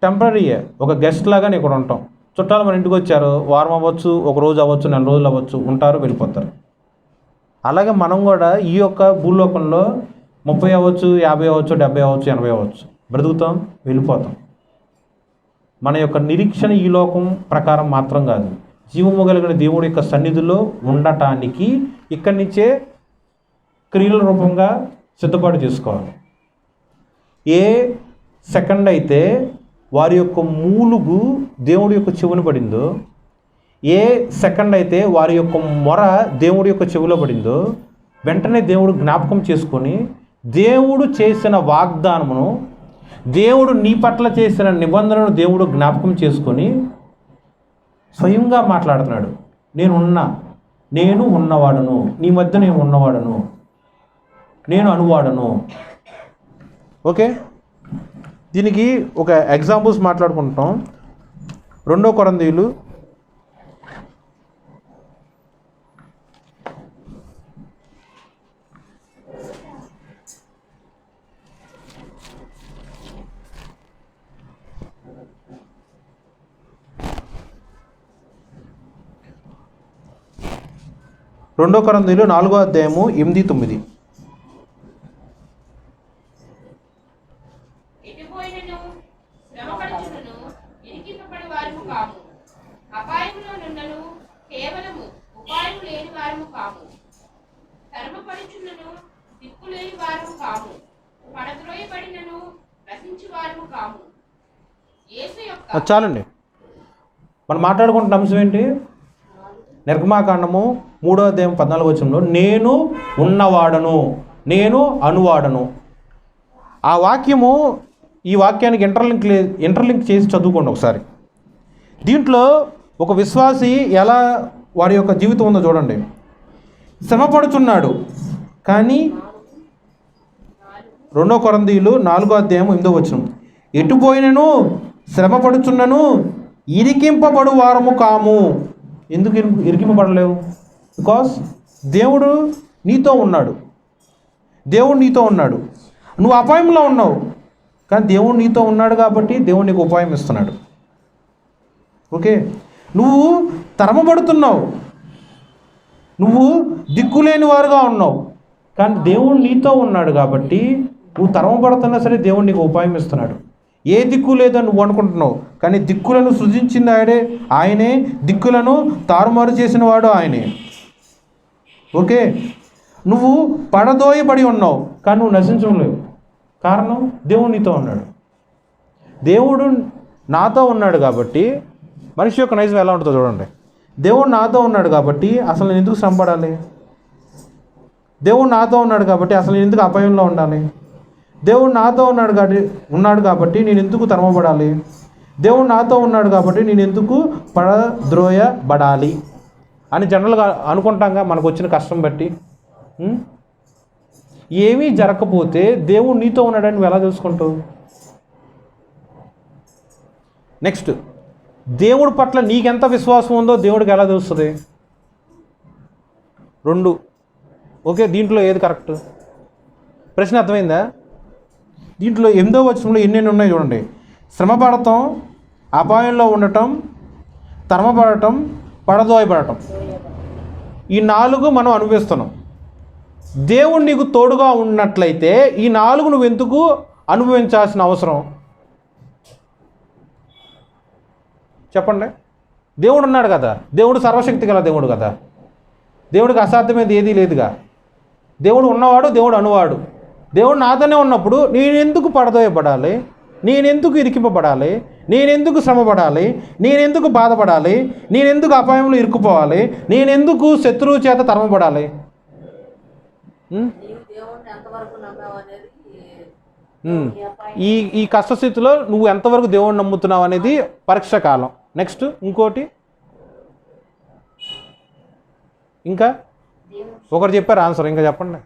టెంపరీయే, ఒక గెస్ట్ లాగానే ఇక్కడ ఉంటాం. చుట్టాలు మన ఇంటికి వచ్చారు, వారం అవ్వచ్చు, ఒక రోజు అవ్వచ్చు, 4 రోజులు అవ్వచ్చు, ఉంటారు, వెళ్ళిపోతారు. అలాగే మనం కూడా ఈ యొక్క భూలోకంలో 30 అవ్వచ్చు, 50 అవ్వచ్చు, 70 అవ్వచ్చు, 80 అవ్వచ్చు, బ్రతుకుతాం, వెళ్ళిపోతాం. మన యొక్క నిరీక్షణ ఈ లోకం ప్రకారం మాత్రం కాదు, జీవము కలిగిన దేవుడి యొక్క సన్నిధిలో ఉండటానికి ఇక్కడి నుంచే క్రియల రూపంగా సిద్ధపాటు చేసుకోవాలి. ఏ సెకండ్ అయితే వారి యొక్క మూలుగు దేవుడి యొక్క చెవుని పడిందో, ఏ సెకండ్ అయితే వారి యొక్క మొర దేవుడి యొక్క చెవిలో పడిందో, వెంటనే దేవుడు జ్ఞాపకం చేసుకొని దేవుడు చేసిన వాగ్దానమును, దేవుడు నీ పట్ల చేసిన నిబంధనను దేవుడు జ్ఞాపకం చేసుకొని స్వయంగా మాట్లాడుతున్నాడు. నేను ఉన్నవాడను, నీ మధ్య నేను ఉన్నవాడను, నేను అనువాడను. ఓకే, దీనికి ఒక ఎగ్జాంపుల్స్ మాట్లాడుకుంటాం. 2 కొరింథీయులు 2 కొరింథీయులు 4వ అధ్యాయము 8-9. చాలండి, మనం మాట్లాడుకుంటున్న అంశం ఏంటి? నిర్గమాకాండము 3వ అధ్యాయం 14వ వచనంలో నేను ఉన్నవాడను, నేను అనువాడను. ఆ వాక్యము ఈ వాక్యానికి ఇంటర్లింక్ చేసి చదువుకోండి ఒకసారి. దీంట్లో ఒక విశ్వాసి ఎలా వారి యొక్క జీవితం ఉందో చూడండి. శ్రమపడుచున్నాడు కానీ 2 కొరింథీయులు 4వ అధ్యాయం 8వ వచనం, ఎటుపోయినను శ్రమపడుచున్నను ఇరికింపబడు వారము కాము. ఎందుకు ఇరికింపబడలేవు? బికాస్ దేవుడు నీతో ఉన్నాడు. దేవుడు నీతో ఉన్నాడు. నువ్వు అపాయంలో ఉన్నావు, కానీ దేవుడు నీతో ఉన్నాడు కాబట్టి దేవుడు నీకు ఉపాయం ఇస్తున్నాడు. ఓకే, నువ్వు తరమబడుతున్నావు, నువ్వు దిక్కులేని వారుగా ఉన్నావు, కానీ దేవుడు నీతో ఉన్నాడు కాబట్టి నువ్వు తరమబడుతున్నా సరే దేవుడు నీకు ఉపాయం ఇస్తున్నాడు. ఏ దిక్కు లేదని నువ్వు అనుకుంటున్నావు, కానీ దిక్కులను సృజించింది ఆయనే, దిక్కులను తారుమారు చేసిన వాడు ఆయనే. ఓకే, నువ్వు పడదోయబడి ఉన్నావు, కానీ నువ్వు నశించలేవు. కారణం దేవుడు నీతో ఉన్నాడు. దేవుడు నాతో ఉన్నాడు కాబట్టి, మనిషి యొక్క నైజం ఎలా ఉంటుందో చూడండి. దేవుడు నాతో ఉన్నాడు కాబట్టి అసలు నేను ఎందుకు శ్రమపడాలి? దేవుడు నాతో ఉన్నాడు కాబట్టి అసలు నేను ఎందుకు అపాయంలో ఉండాలి? దేవుడు నాతో ఉన్నాడు కాబట్టి నేను ఎందుకు తరమబడాలి? దేవుడు నాతో ఉన్నాడు కాబట్టి నేను ఎందుకు పడద్రోయబడాలి అని జనరల్గా అనుకుంటాంగా మనకు వచ్చిన కష్టం బట్టి. ఏమీ జరగకపోతే దేవుడు నీతో ఉన్నాడని నువ్వు ఎలా తెలుసుకుంటావు? నెక్స్ట్, దేవుడి పట్ల నీకెంత విశ్వాసం ఉందో దేవుడికి ఎలా తెలుస్తుంది? 2. ఓకే, దీంట్లో ఏది కరెక్ట్? ప్రశ్న అర్థమైందా? దీంట్లో 8వ వచనంలో ఎన్నెన్ని ఉన్నాయి చూడండి. శ్రమపడటం, అపాయంలో ఉండటం, తరమపడటం, పడదోయబడటం, ఈ 4 మనం అనుభవిస్తున్నాం. దేవుడు నీకు తోడుగా ఉన్నట్లయితే ఈ 4 నువ్వు ఎందుకు అనుభవించాల్సిన అవసరం? చెప్పండి. దేవుడు ఉన్నాడు కదా, దేవుడు సర్వశక్తి గల దేవుడు కదా, దేవుడికి అసాధ్యమైనది ఏదీ లేదుగా. దేవుడు ఉన్నవాడు, దేవుడు అనువాడు. దేవుడు నాతోనే ఉన్నప్పుడు నేనెందుకు పడదోయబడాలి? నేనెందుకు ఇరికింపబడాలి? నేనెందుకు శ్రమపడాలి? నేనెందుకు బాధపడాలి? నేనెందుకు అపాయంలో ఇరుక్కుపోవాలి? నేనెందుకు శత్రువు చేత తరమబడాలి? ఈ కష్టస్థితిలో నువ్వు ఎంతవరకు దేవుడిని నమ్ముతున్నావు అనేది పరీక్ష కాలం. నెక్స్ట్ ఇంకోటి, ఇంకా ఒకరు చెప్పారు ఆన్సర్, ఇంకా చెప్పండి.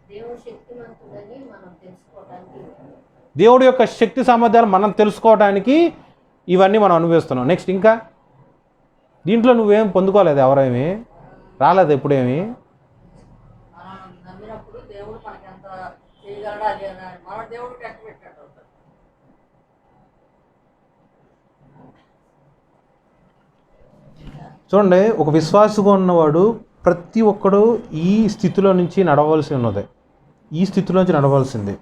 దేవుడి యొక్క శక్తి సామర్థ్యాలు మనం తెలుసుకోవడానికి ఇవన్నీ మనం అనుభవిస్తున్నాం. నెక్స్ట్ ఇంకా దీంట్లో నువ్వేం పొందుకోలేదు, ఎవరేమి రాలేదు, ఎప్పుడేమి. చూడండి, ఒక విశ్వాసగా ఉన్నవాడు ప్రతి ఒక్కడు ఈ స్థితిలో నుంచి నడవలసి ఉన్నది. ఈ స్థితిలో నుంచి నడవలసింది.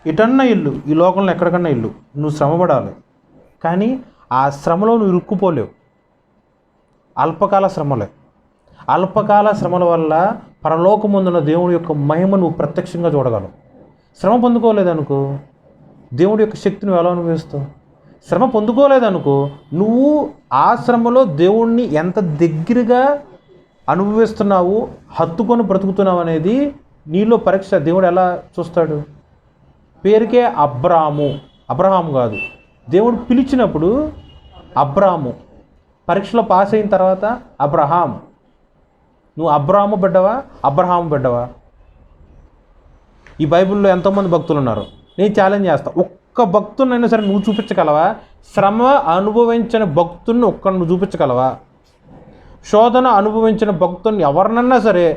ఎటన్నా ఇల్లు, ఈ లోకంలో ఎక్కడికన్నా ఇల్లు, నువ్వు శ్రమపడాలి, కానీ ఆ శ్రమలో నువ్వు ఇరుక్కుపోలేవు. అల్పకాల శ్రమలే. అల్పకాల శ్రమల వల్ల పరలోకమందున దేవుడి యొక్క మహిమ నువ్వు ప్రత్యక్షంగా చూడగలవు. శ్రమ పొందుకోలేదనుకో దేవుడి యొక్క శక్తి నువ్వు ఎలా అనుభవిస్తావు? శ్రమ పొందుకోలేదనుకో నువ్వు ఆ శ్రమలో దేవుణ్ణి ఎంత దగ్గరగా అనుభవిస్తున్నావు, హత్తుకొని బ్రతుకుతున్నావు అనేది నీలో పరీక్ష దేవుడు ఎలా చూస్తాడు? పేరుకే అబ్రహాము కాదు, దేవుడు పిలిచినప్పుడు అబ్రాము, పరీక్షలో పాస్ అయిన తర్వాత అబ్రహాం. నువ్వు అబ్రాము బిడ్డవా, అబ్రహాము బిడ్డవా? ఈ బైబిల్లో ఎంతోమంది భక్తులు ఉన్నారు. నేను ఛాలెంజ్ చేస్తా, ఒక్క భక్తున్నైనా సరే నువ్వు చూపించగలవా? శ్రమ అనుభవించిన భక్తుని ఒక్కడిని నువ్వు చూపించగలవా? శోధన అనుభవించిన భక్తుని ఎవరినన్నా సరే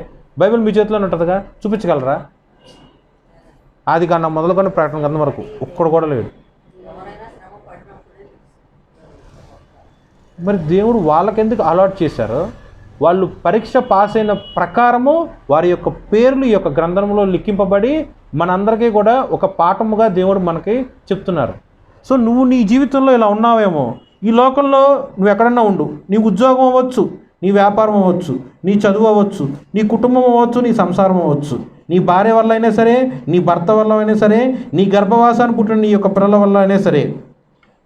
బైబిల్ మీ చేతిలో ఉంటుందిగా, చూపించగలరా? ఆదికాండం మొదలుకొని ప్రకటన గ్రంథం వరకు ఒక్కడు కూడా లేడు. మరి దేవుడు వాళ్ళకెందుకు అలాట్ చేశారో, వాళ్ళు పరీక్ష పాస్ అయిన ప్రకారము వారి యొక్క పేర్లు ఈ యొక్క గ్రంథంలో లిఖింపబడి మనందరికీ కూడా ఒక పాఠముగా దేవుడు మనకి చెప్తున్నారు. సో నువ్వు నీ జీవితంలో ఇలా ఉన్నావేమో, ఈ లోకంలో నువ్వు ఎక్కడన్నా ఉండు, నీ ఉద్యోగం అవ్వచ్చు, నీ వ్యాపారం అవ్వచ్చు, నీ చదువు అవ్వచ్చు, నీ కుటుంబం అవ్వచ్చు, నీ సంసారం అవ్వచ్చు, నీ భార్య వల్ల అయినా సరే, నీ భర్త వల్ల అయినా సరే, నీ గర్భవాసాన్ని పుట్టిన నీ యొక్క పిల్లల వల్ల అయినా సరే.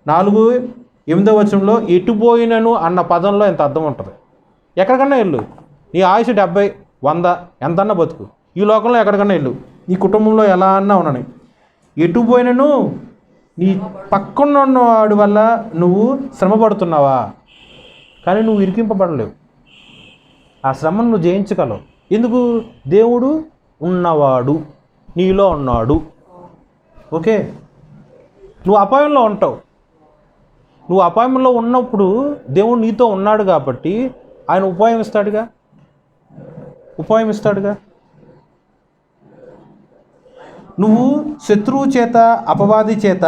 4:8 వచనంలో ఎటుపోయినను అన్న పదంలో ఎంత అర్థం ఉంటుంది. ఎక్కడికన్నా వెళ్ళు, నీ ఆయుష్ 70, 100 ఎంతన్నా బతుకు, ఈ లోకంలో ఎక్కడికన్నా వెళ్ళు, నీ కుటుంబంలో ఎలా అన్నా ఉన్నాను, ఎటుపోయినను నీ పక్కన ఉన్నవాడి వల్ల నువ్వు శ్రమ పడుతున్నావా? కానీ నువ్వు ఇరికింపబడలేవు. ఆ శ్రమను నువ్వు జయించగలవు. ఎందుకు? దేవుడు ఉన్నవాడు, నీలో ఉన్నాడు. ఓకే, నువ్వు అపాయంలో ఉంటావు, నువ్వు అపాయంలో ఉన్నప్పుడు దేవుడు నీతో ఉన్నాడు కాబట్టి ఆయన ఉపాయం ఇస్తాడుగా. నువ్వు శత్రువు చేత, అపవాది చేత,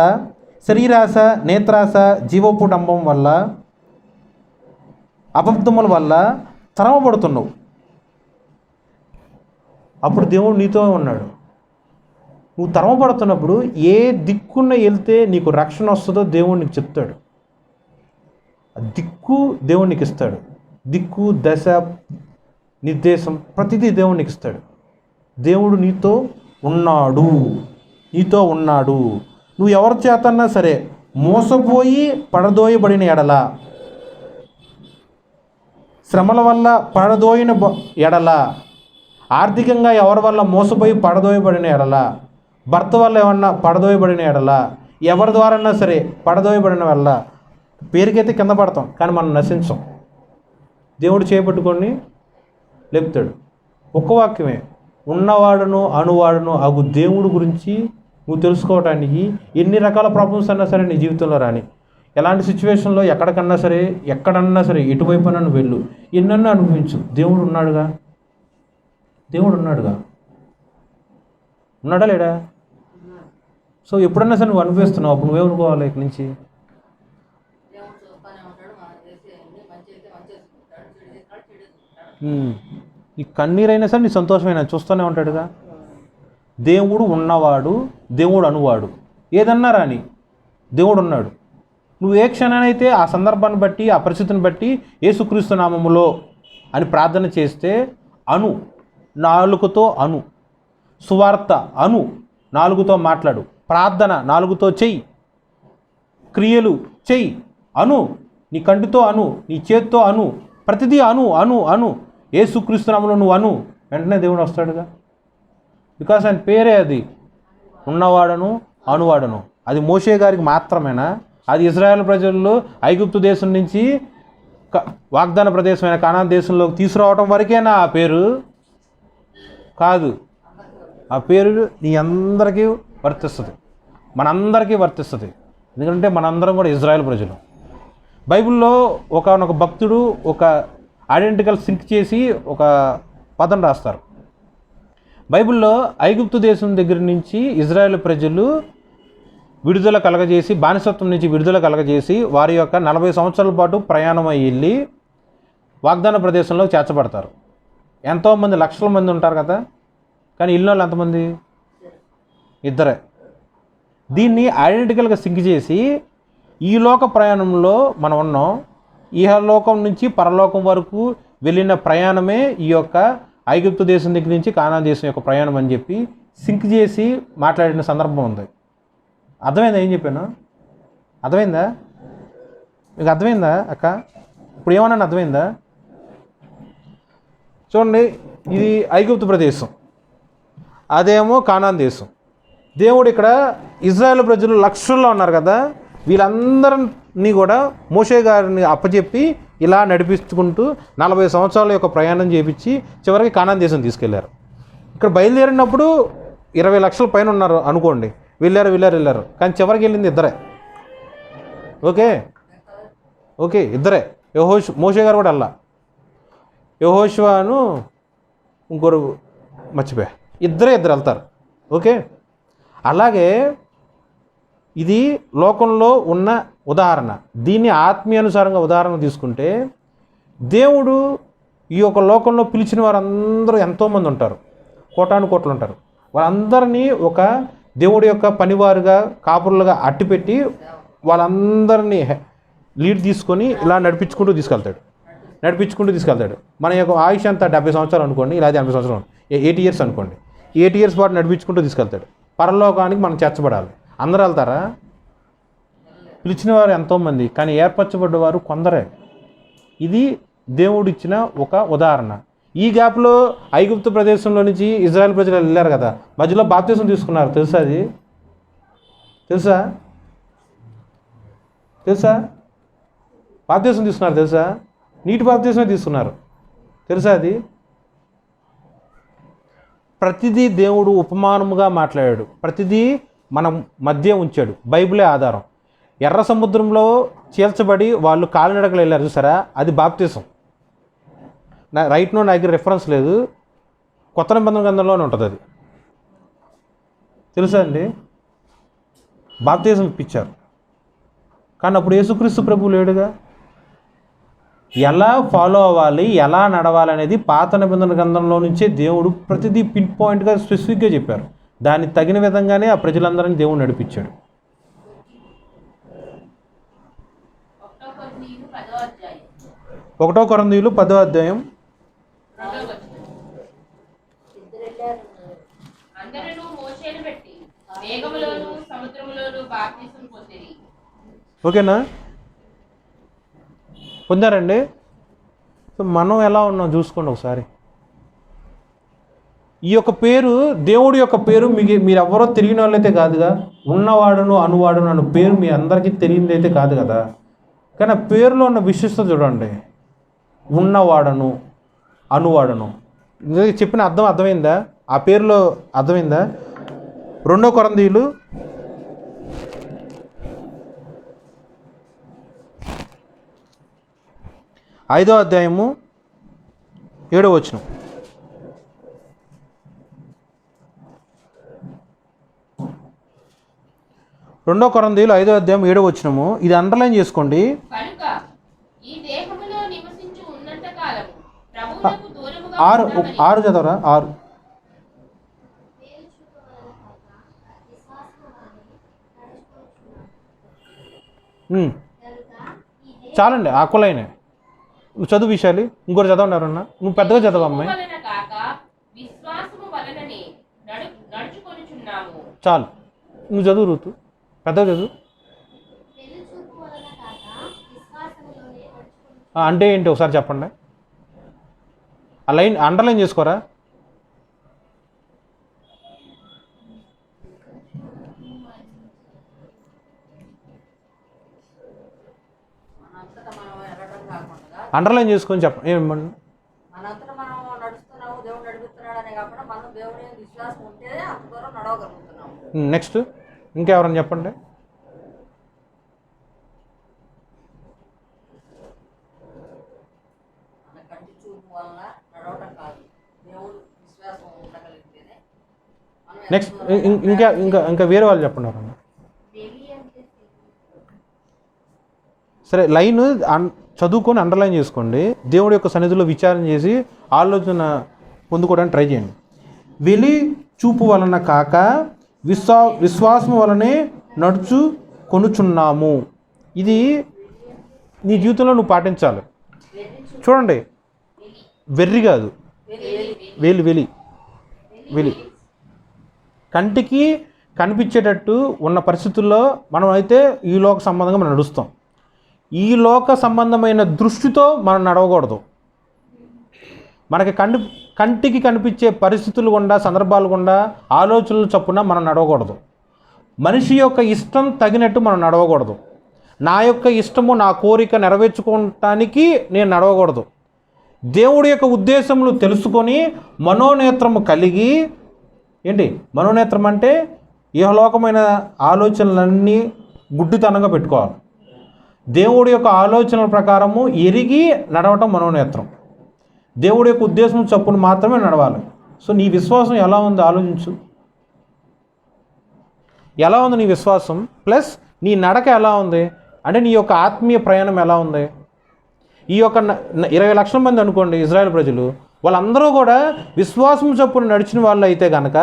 శరీరాశ, నేత్రాశ, జీవోపుడంబం వల్ల, అబద్ధముల వల్ల తరమబడుతున్నావు. అప్పుడు దేవుడు నీతో ఉన్నాడు. నువ్వు తరమబడుతున్నప్పుడు ఏ దిక్కున వెళ్తే నీకు రక్షణ వస్తుందో దేవుడు నీకు చెప్తాడు. దిక్కు దేవుడు నీకు ఇస్తాడు. దిక్కు, దశ, నిర్దేశం ప్రతిదీ దేవుడు నీకు ఇస్తాడు. దేవుడు నీతో ఉన్నాడు. నువ్వు ఎవరి చేతన్నా సరే మోసపోయి పడదోయబడిన ఎడల, శ్రమల వల్ల పడదోయిన ఎడల, ఆర్థికంగా ఎవరి వల్ల మోసపోయి పడదోయబడిన ఎడల, భర్త వల్ల ఏమన్నా పడదోయబడిన ఎడల, ఎవరి ద్వారన్నా సరే పడదోయబడిన వల్ల, పేరుకైతే కింద పడతాం కానీ మనం నశించం. దేవుడు చేపట్టుకొని లేపుతాడు. ఒక్క వాక్యమే, ఉన్నవాడును అనువాడును అగు దేవుడు గురించి నువ్వు తెలుసుకోవటానికి ఎన్ని రకాల ప్రాబ్లమ్స్ అన్నా సరే నీ జీవితంలో రాని, ఎలాంటి సిచ్యువేషన్లో ఎక్కడన్నా సరే ఎటువైపున నువ్వు వెళ్ళు, ఎన్నన్నా అనుభవించు. దేవుడు ఉన్నాడుగా. ఉన్నాడా లేడా? సో ఎప్పుడన్నా సరే నువ్వు అనుభవిస్తున్నావు, అప్పుడు నువ్వేమనుకోవాలి ఇక్కడి నుంచి? నీ కన్నీరైనా సరే నీ సంతోషమైనా చూస్తూనే ఉంటాడుగా. దేవుడు ఉన్నవాడు, దేవుడు అనువాడు, ఏదన్నా రాని దేవుడు ఉన్నాడు. నువ్వు ఏ క్షణానైతే ఆ సందర్భాన్ని బట్టి, ఆ పరిస్థితిని బట్టి యేసుక్రీస్తు నామములో అని ప్రార్థన చేస్తే, నాలుగుతో సువార్త నాలుగుతో మాట్లాడు, ప్రార్థన నాలుగుతో చెయ్యి, క్రియలు చెయ్యి, నీ కంటితో నీ చేతితో ప్రతిదీ యేసుక్రీస్తు నామములో నువ్వు వెంటనే దేవుడు వస్తాడుగా. బికాస్ ఆయన పేరే అది, ఉన్నవాడను అనువాడను. అది మోషే గారికి మాత్రమేనా? అది ఇజ్రాయెల్ ప్రజల్లో ఐగుప్తు దేశం నుంచి వాగ్దాన ప్రదేశమైన కానాన్ దేశంలోకి తీసుకురావటం వరకేనా ఆ పేరు? కాదు. ఆ పేరు నీ అందరికీ వర్తిస్తుంది, మనందరికీ వర్తిస్తుంది. ఎందుకంటే మనందరం కూడా ఇజ్రాయెల్ ప్రజలు. బైబిల్లో ఒక భక్తుడు ఒక ఐడెంటికల్ సింక్ చేసి ఒక పదం రాస్తారు. బైబిల్లో ఐగుప్తు దేశం దగ్గర నుంచి ఇజ్రాయెల్ ప్రజలు విడుదల కలగజేసి, బానిసత్వం నుంచి విడుదల కలగజేసి, వారి యొక్క 40 సంవత్సరాల పాటు ప్రయాణం వెళ్ళి వాగ్దాన ప్రదేశంలో చేర్చబడతారు. ఎంతోమంది, లక్షల మంది ఉంటారు కదా, కానీ ఇల్లు ఎంతమంది? ఇద్దరే. దీన్ని ఐడెంటికల్గా సింక్ చేసి ఈ లోక ప్రయాణంలో మనం ఉన్నాం, ఇహలోకం నుంచి పరలోకం వరకు వెళ్ళిన ప్రయాణమే ఈ యొక్క ఐగుప్తు దేశం దగ్గర నుంచి కానాన్ దేశం యొక్క ప్రయాణం అని చెప్పి సింక్ చేసి మాట్లాడిన సందర్భం ఉంది. అర్థమైందా ఏం చెప్పాను? అర్థమైందా? మీకు అర్థమైందా అక్క? ఇప్పుడు ఏమన్నా అర్థమైందా? చూడండి, ఇది ఐగుప్తు ప్రదేశం, అదేమో కానాన్ దేశం. దేవుడు ఇక్కడ ఇజ్రాయెల్ ప్రజలు లక్షల్లో ఉన్నారు కదా, వీళ్ళందరినీ కూడా మోషే గారిని అప్పచెప్పి ఇలా నడిపించుకుంటూ 40 సంవత్సరాల యొక్క ప్రయాణం చేయించి చివరికి కానాన్ దేశం తీసుకెళ్లారు. ఇక్కడ బయలుదేరినప్పుడు 20 లక్షల పైన ఉన్నారు అనుకోండి, వెళ్ళారు. కానీ చివరికి వెళ్ళింది ఇద్దరే. ఓకే ఇద్దరే. మోషే గారు కూడా అల్లా, యెహోషువను ఇంకోరు మర్చిపోయా, ఇద్దరు వెళ్తారు. ఓకే, అలాగే ఇది లోకంలో ఉన్న ఉదాహరణ. దీన్ని ఆత్మీయానుసారంగా ఉదాహరణ తీసుకుంటే, దేవుడు ఈ యొక్క లోకంలో పిలిచిన వారందరూ ఎంతోమంది ఉంటారు, కోటాను కోట్లు ఉంటారు. వాళ్ళందరినీ ఒక దేవుడి యొక్క పనివారుగా, కాపురులుగా అట్టిపెట్టి వాళ్ళందరినీ లీడ్ తీసుకొని ఇలా నడిపించుకుంటూ తీసుకెళ్తాడు. మన యొక్క ఆయుష్ అంతా 70 సంవత్సరాలు అనుకోండి, ఇలా 80 సంవత్సరాలు, 80 ఇయర్స్ అనుకోండి. 80 ఇయర్స్ పాటు నడిపించుకుంటూ తీసుకెళ్తాడు. పరలోకానికి మనం చేర్చబడాలి. అందరూ వెళ్తారా? పిలిచిన వారు ఎంతోమంది, కానీ ఏర్పరచబడ్డవారు కొందరే. ఇది దేవుడిచ్చిన ఒక ఉదాహరణ. ఈ గ్యాప్లో ఐగుప్తు ప్రదేశంలో నుంచి ఇజ్రాయెల్ ప్రజలు వెళ్ళారు కదా, మధ్యలో బాప్తిసం తీసుకున్నారు. తెలుసా బాప్తిసం తీసుకున్నారు తెలుసా? నీటి బాప్తిసమే తీసుకున్నారు. తెలుసా అది? ప్రతిదీ దేవుడు ఉపమానముగా మాట్లాడాడు, ప్రతిదీ మన మధ్య ఉంచాడు. బైబిలే ఆధారం. ఎర్ర సముద్రంలో చీల్చబడి వాళ్ళు కాలినడకలు వెళ్ళారు చూసారా, అది బాప్తీసం. రైట్ నో నా దగ్గర రిఫరెన్స్ లేదు, కొత్త నిబంధన గ్రంథంలోనే ఉంటుంది అది, తెలుసా అండి? బాప్తీసం ఇప్పించారు. కానీ అప్పుడు యేసుక్రీస్తు ప్రభువు లేడుగా. ఎలా ఫాలో అవ్వాలి, ఎలా నడవాలి అనేది పాత నిబంధన గ్రంథంలో నుంచే దేవుడు ప్రతిదీ పిన్ పాయింట్గా స్పెసిఫిక్గా చెప్పారు. దానికి తగిన విధంగానే ఆ ప్రజలందరినీ దేవుడు నడిపించాడు. 1 కొరింథీయులు 10వ అధ్యాయం. ఓకేనా? పొందారండి? సో మనం ఎలా ఉన్నాం చూసుకోండి ఒకసారి. ఈ యొక్క పేరు, దేవుడి యొక్క పేరు మీరు ఎవరో తెలియని వాళ్ళైతే కాదుగా. ఉన్నవాడును అనువాడును అన్న పేరు మీ అందరికీ తెలియనిది అయితే కాదు కదా. కానీ ఆ పేరులో ఉన్న విశిష్టత చూడండి. ఉన్నవాడను అనువాడను చెప్పిన అర్థమైందా? ఆ పేరులో అర్థమైందా? 2 కొరింథీయులు 5వ అధ్యాయము 7వ వచనం. రెండో కొరింథీయులు 5వ అధ్యాయం 7వ వచనము. ఇది అండర్లైన్ చేసుకోండి. 6 చదవరా? 6 చాలండి. ఆకులైన నువ్వు చదువు విషయాలు. ఇంకోటి చదవన్నారన్నా, నువ్వు పెద్దగా చదవ అమ్మాయి. చాలు, నువ్వు చదువు రూతు, పెద్దగా చదువు. అంటే ఏంటి ఒకసారి చెప్పండి. ఆ లైన్ అండర్లైన్ చేసుకోరా. అండర్లైన్ చేసుకొని చెప్పండి. ఏమన్నా నెక్స్ట్ ఇంకెవరన్నా చెప్పండి. నెక్స్ట్ ఇంకా ఇంకా ఇంకా వేరే వాళ్ళు చెప్పండి ఎవరన్నా. సరే, లైన్ చదువుకొని అండర్లైన్ చేసుకోండి. దేవుడి యొక్క సన్నిధిలో విచారణ చేసి ఆలోచన పొందుకోవడానికి ట్రై చేయండి. వెలి చూపు వలన కాక విశ్వాసం వలనే నడుచు కొనుచున్నాము. ఇది నీ జీవితంలో నువ్వు పాటించాలి. చూడండి, వెర్రి కాదు, వెలి వెలి వెలి కంటికి కనిపించేటట్టు ఉన్న పరిస్థితుల్లో మనం అయితే ఈ లోక సంబంధంగా మనం నడుస్తాం. ఈ లోక సంబంధమైన దృష్టితో మనం నడవకూడదు. మనకి కంటికి కనిపించే పరిస్థితులు గుండా, సందర్భాలు గుండా, ఆలోచనలు చొప్పున మనం నడవకూడదు. మనిషి యొక్క ఇష్టం తగినట్టు మనం నడవకూడదు. నా యొక్క ఇష్టము, నా కోరిక నెరవేర్చుకోవటానికి నేను నడవకూడదు. దేవుడి యొక్క ఉద్దేశములు తెలుసుకొని మనోనేత్రము కలిగి, ఏంటి మనోనేత్రం అంటే ఇహలోకమైన ఆలోచనలన్నీ గుడ్డితనంగా పెట్టుకోవాలి. దేవుడి యొక్క ఆలోచనల ప్రకారము ఎరిగి నడవటం మనోనేత్రం. దేవుడి యొక్క ఉద్దేశం చొప్పున మాత్రమే నడవాలి. సో నీ విశ్వాసం ఎలా ఉంది ఆలోచించు. ఎలా ఉంది నీ విశ్వాసం, ప్లస్ నీ నడక ఎలా ఉంది, అంటే నీ యొక్క ఆత్మీయ ప్రయాణం ఎలా ఉంది. ఈ యొక్క 20 లక్షల మంది అనుకోండి ఇజ్రాయెల్ ప్రజలు, వాళ్ళందరూ కూడా విశ్వాసం చొప్పున నడిచిన వాళ్ళు అయితే కనుక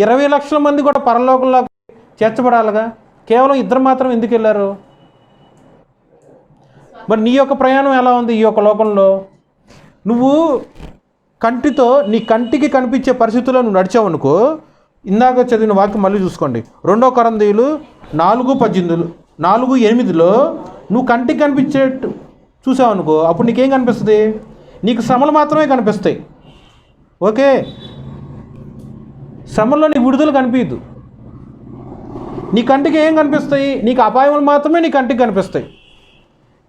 20 లక్షల మంది కూడా పరలోకంలో చేర్చబడాలిగా. కేవలం 2 మాత్రం ఎందుకు వెళ్ళారు? మరి నీ యొక్క ప్రయాణం ఎలా ఉంది ఈ యొక్క లోకంలో? నువ్వు నీ కంటికి కనిపించే పరిస్థితుల్లో నువ్వు నడిచావు అనుకో. ఇందాక చదివిన వాక్యం మళ్ళీ చూసుకోండి. 2 కొరింథీయులు 4:8లో నువ్వు కంటికి కనిపించేట్టు చూసావు అనుకో, అప్పుడు నీకేం కనిపిస్తుంది? నీకు శ్రమలు మాత్రమే కనిపిస్తాయి. ఓకే, శ్రమల్లో నీకు విడుదల కనిపించదు. నీ కంటికి ఏం కనిపిస్తాయి? నీకు అపాయములు మాత్రమే నీ కంటికి కనిపిస్తాయి.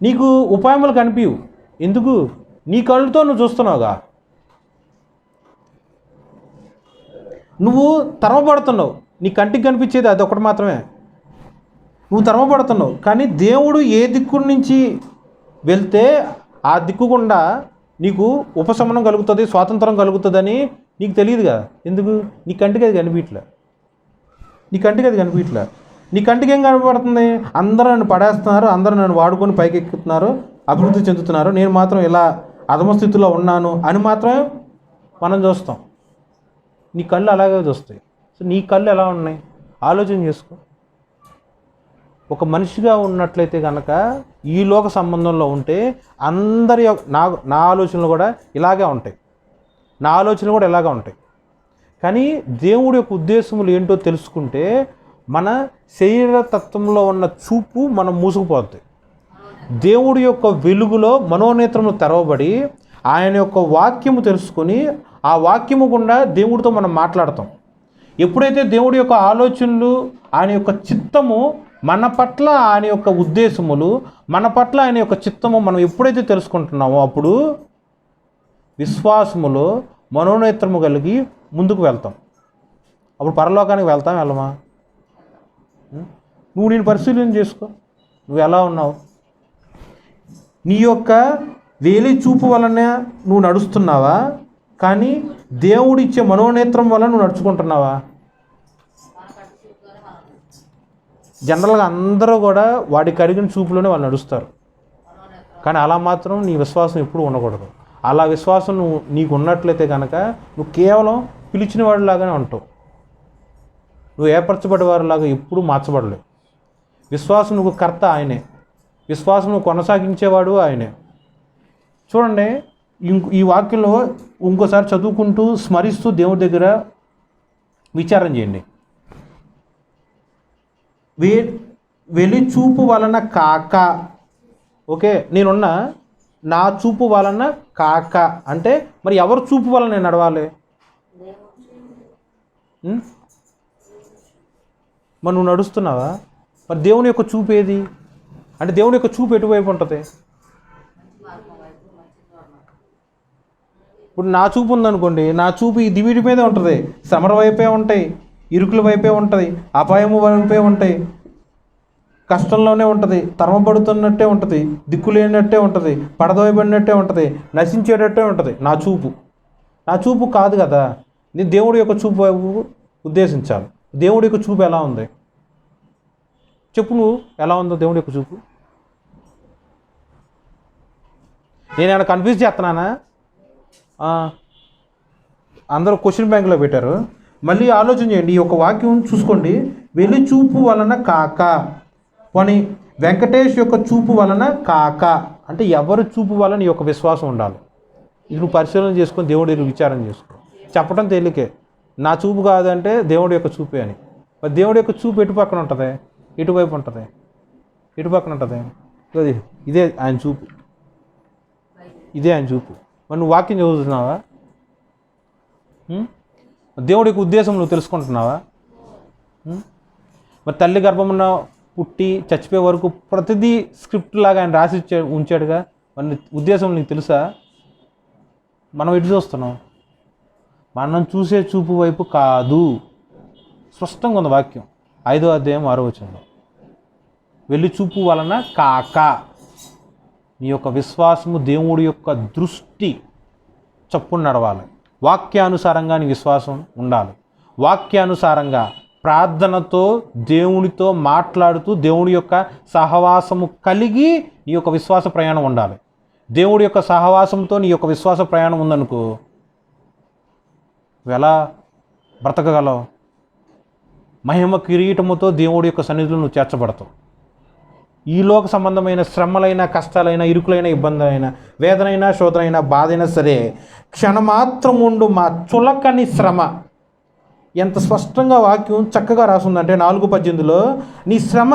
నీకు ఉపాయములు కనిపించవు. ఎందుకు? నీ కళ్ళుతో నువ్వు చూస్తున్నావుగా. నువ్వు తరమపడుతున్నావు. నీ కంటికి కనిపించేది అది ఒకటి మాత్రమే. నువ్వు తరమబడుతున్నావు. కానీ దేవుడు ఏ దిక్కు నుంచి వెళ్తే ఆ దిక్కు గుండా నీకు ఉపశమనం కలుగుతుంది, స్వాతంత్రం కలుగుతుందని నీకు తెలియదుగా. ఎందుకు? నీ కంటికి అది కనిపించలే. నీ కంటికి ఏం కనపడుతుంది? అందరూ నన్ను పడేస్తున్నారు, అందరూ నన్ను వాడుకొని పైకి ఎక్కుతున్నారు, అభివృద్ధి చెందుతున్నారు, నేను మాత్రం ఇలా అధమ స్థితిలో ఉన్నాను అని మాత్రమే మనం చూస్తాం. నీ కళ్ళు అలాగే చూస్తాయి. సో నీ కళ్ళు ఎలా ఉన్నాయి ఆలోచన చేసుకో. ఒక మనిషిగా ఉన్నట్లయితే కనుక ఈ లోక సంబంధంలో ఉంటే అందరి నా ఆలోచనలు కూడా ఇలాగే ఉంటాయి. కానీ దేవుడి యొక్క ఉద్దేశములు ఏంటో తెలుసుకుంటే మన శరీరతత్వంలో ఉన్న చూపు మనం మూసుకుపోతుంది. దేవుడి యొక్క వెలుగులో మనోనేత్రములు తెరవబడి ఆయన యొక్క వాక్యము తెలుసుకొని ఆ వాక్యము గుండా దేవుడితో మనం మాట్లాడతాం. ఎప్పుడైతే దేవుడి యొక్క ఆలోచనలు, ఆయన యొక్క చిత్తము, మన పట్ల ఆయన యొక్క ఉద్దేశములు, మన పట్ల ఆయన యొక్క చిత్తము మనం ఎప్పుడైతే తెలుసుకుంటున్నామో అప్పుడు విశ్వాసములో మనోనేత్రము కలిగి ముందుకు వెళ్తాం. అప్పుడు పరలోకానికి వెళ్ళమా? నువ్వు నేను పరిశీలన చేసుకో. నువ్వు ఎలా ఉన్నావు? నీ యొక్క వేలి చూపు వలన నువ్వు నడుస్తున్నావా? కానీ దేవుడిచ్చే మనోనేత్రం వల్ల నువ్వు నడుచుకుంటున్నావా? జనరల్గా అందరూ కూడా వాడి కరిగిన చూపులోనే వాళ్ళు నడుస్తారు. కానీ అలా మాత్రం నీ విశ్వాసం ఎప్పుడు ఉండకూడదు. అలా విశ్వాసం నీకు ఉన్నట్లయితే కనుక నువ్వు కేవలం పిలిచిన వాడిలాగానే ఉంటావు. నువ్వు ఏర్పరచబడే వారిలాగా ఎప్పుడూ మార్చబడలేవు. విశ్వాసం నువ్వు కర్త ఆయనే, విశ్వాసం నువ్వు కొనసాగించేవాడు ఆయనే. చూడండి, ఈ వాక్యంలో ఇంకోసారి చదువుకుంటూ స్మరిస్తూ దేవుడి దగ్గర విచారం చేయండి. వెలి చూపు వలన కాక, ఓకే, నేనున్నా నా చూపు వలన కాక అంటే మరి ఎవరు చూపు వలన నేను నడవాలి? మరి నువ్వు నడుస్తున్నావా? మరి దేవుని యొక్క చూపు ఏది? అంటే దేవుని యొక్క చూపు ఎటువైపు ఉంటుంది? ఇప్పుడు నా చూపు ఉందనుకోండి, నా చూపు ఈ దివిడి మీదే ఉంటుంది, శ్రమల వైపే ఉంటాయి, ఇరుకుల వైపే ఉంటుంది, అపాయము వైపే ఉంటాయి, కష్టంలోనే ఉంటుంది, తరమబడుతున్నట్టే ఉంటుంది, దిక్కు లేనట్టే ఉంటుంది, పడదోయబడినట్టే ఉంటుంది, నశించేటట్టే ఉంటుంది నా చూపు కాదు కదా. నేను దేవుడి యొక్క చూపు వైపు ఉద్దేశించాలి. దేవుడి యొక్క చూపు ఎలా ఉంది చెప్పు. నువ్వు ఎలా ఉందో దేవుడి యొక్క చూపు? నేను ఏమైనా కన్ఫ్యూజ్ చేస్తున్నానా? అందరూ క్వశ్చన్ బ్యాంక్లో పెట్టారు. మళ్ళీ ఆలోచన చేయండి, ఈ యొక్క వాక్యం చూసుకోండి. వెలి చూపు వలన కాక, పోనీ వెంకటేష్ యొక్క చూపు వలన కాక అంటే ఎవరి చూపు వలన ఈ యొక్క విశ్వాసం ఉండాలి? ఇది నువ్వు పరిశీలన చేసుకొని దేవుడి విచారం చేసుకో. చెప్పడం తేలికే, నా చూపు కాదంటే దేవుడి యొక్క చూపే అని. మరి దేవుడి యొక్క చూపు ఎటు పక్కన ఉంటుంది? ఎటువైపు ఉంటుంది? ఎటు పక్కన ఉంటుంది? ఇదే ఆయన చూపు, ఇదే ఆయన చూపు. మరి నువ్వు వాక్యం చదువుతున్నావా? దేవుడి యొక్క ఉద్దేశం నువ్వు తెలుసుకుంటున్నావా? మరి తల్లి గర్భమున్న పుట్టి చచ్చిపోయే వరకు ప్రతిదీ స్క్రిప్ట్ లాగా ఆయన రాసి ఉంచాడుగా. మరి ఉద్దేశం నీకు తెలుసా? మనం ఎటు చూస్తున్నాం? మనం చూసే చూపు వైపు కాదు. స్పష్టంగా ఉంది వాక్యం, 5వ అధ్యాయం 6వ వచనంలో. వెలి చూపు వలన కాక, నీ యొక్క విశ్వాసము దేవుడి యొక్క దృష్టి చప్పున నడవాలి. వాక్యానుసారంగా నీ విశ్వాసం ఉండాలి. వాక్యానుసారంగా ప్రార్థనతో దేవునితో మాట్లాడుతూ దేవుడి యొక్క సహవాసము కలిగి నీ యొక్క విశ్వాస ప్రయాణం ఉండాలి. దేవుడి యొక్క సహవాసంతో నీ యొక్క విశ్వాస ప్రయాణం ఉందనుకో, నువ్వు ఎలా బ్రతకగలవు? మహిమ కిరీటముతో దేవుడి యొక్క సన్నిధిలో నువ్వు చేర్చబడతావు. ఈ లోక సంబంధమైన శ్రమలైన, కష్టాలైన, ఇరుకులైన, ఇబ్బందులైన, వేదనైనా, శోధనైనా, బాధైనా సరే క్షణమాత్రం ఉండు మా చులకని శ్రమ. ఎంత స్పష్టంగా వాక్యం చక్కగా రాసిందంటే 4:18లో నీ శ్రమ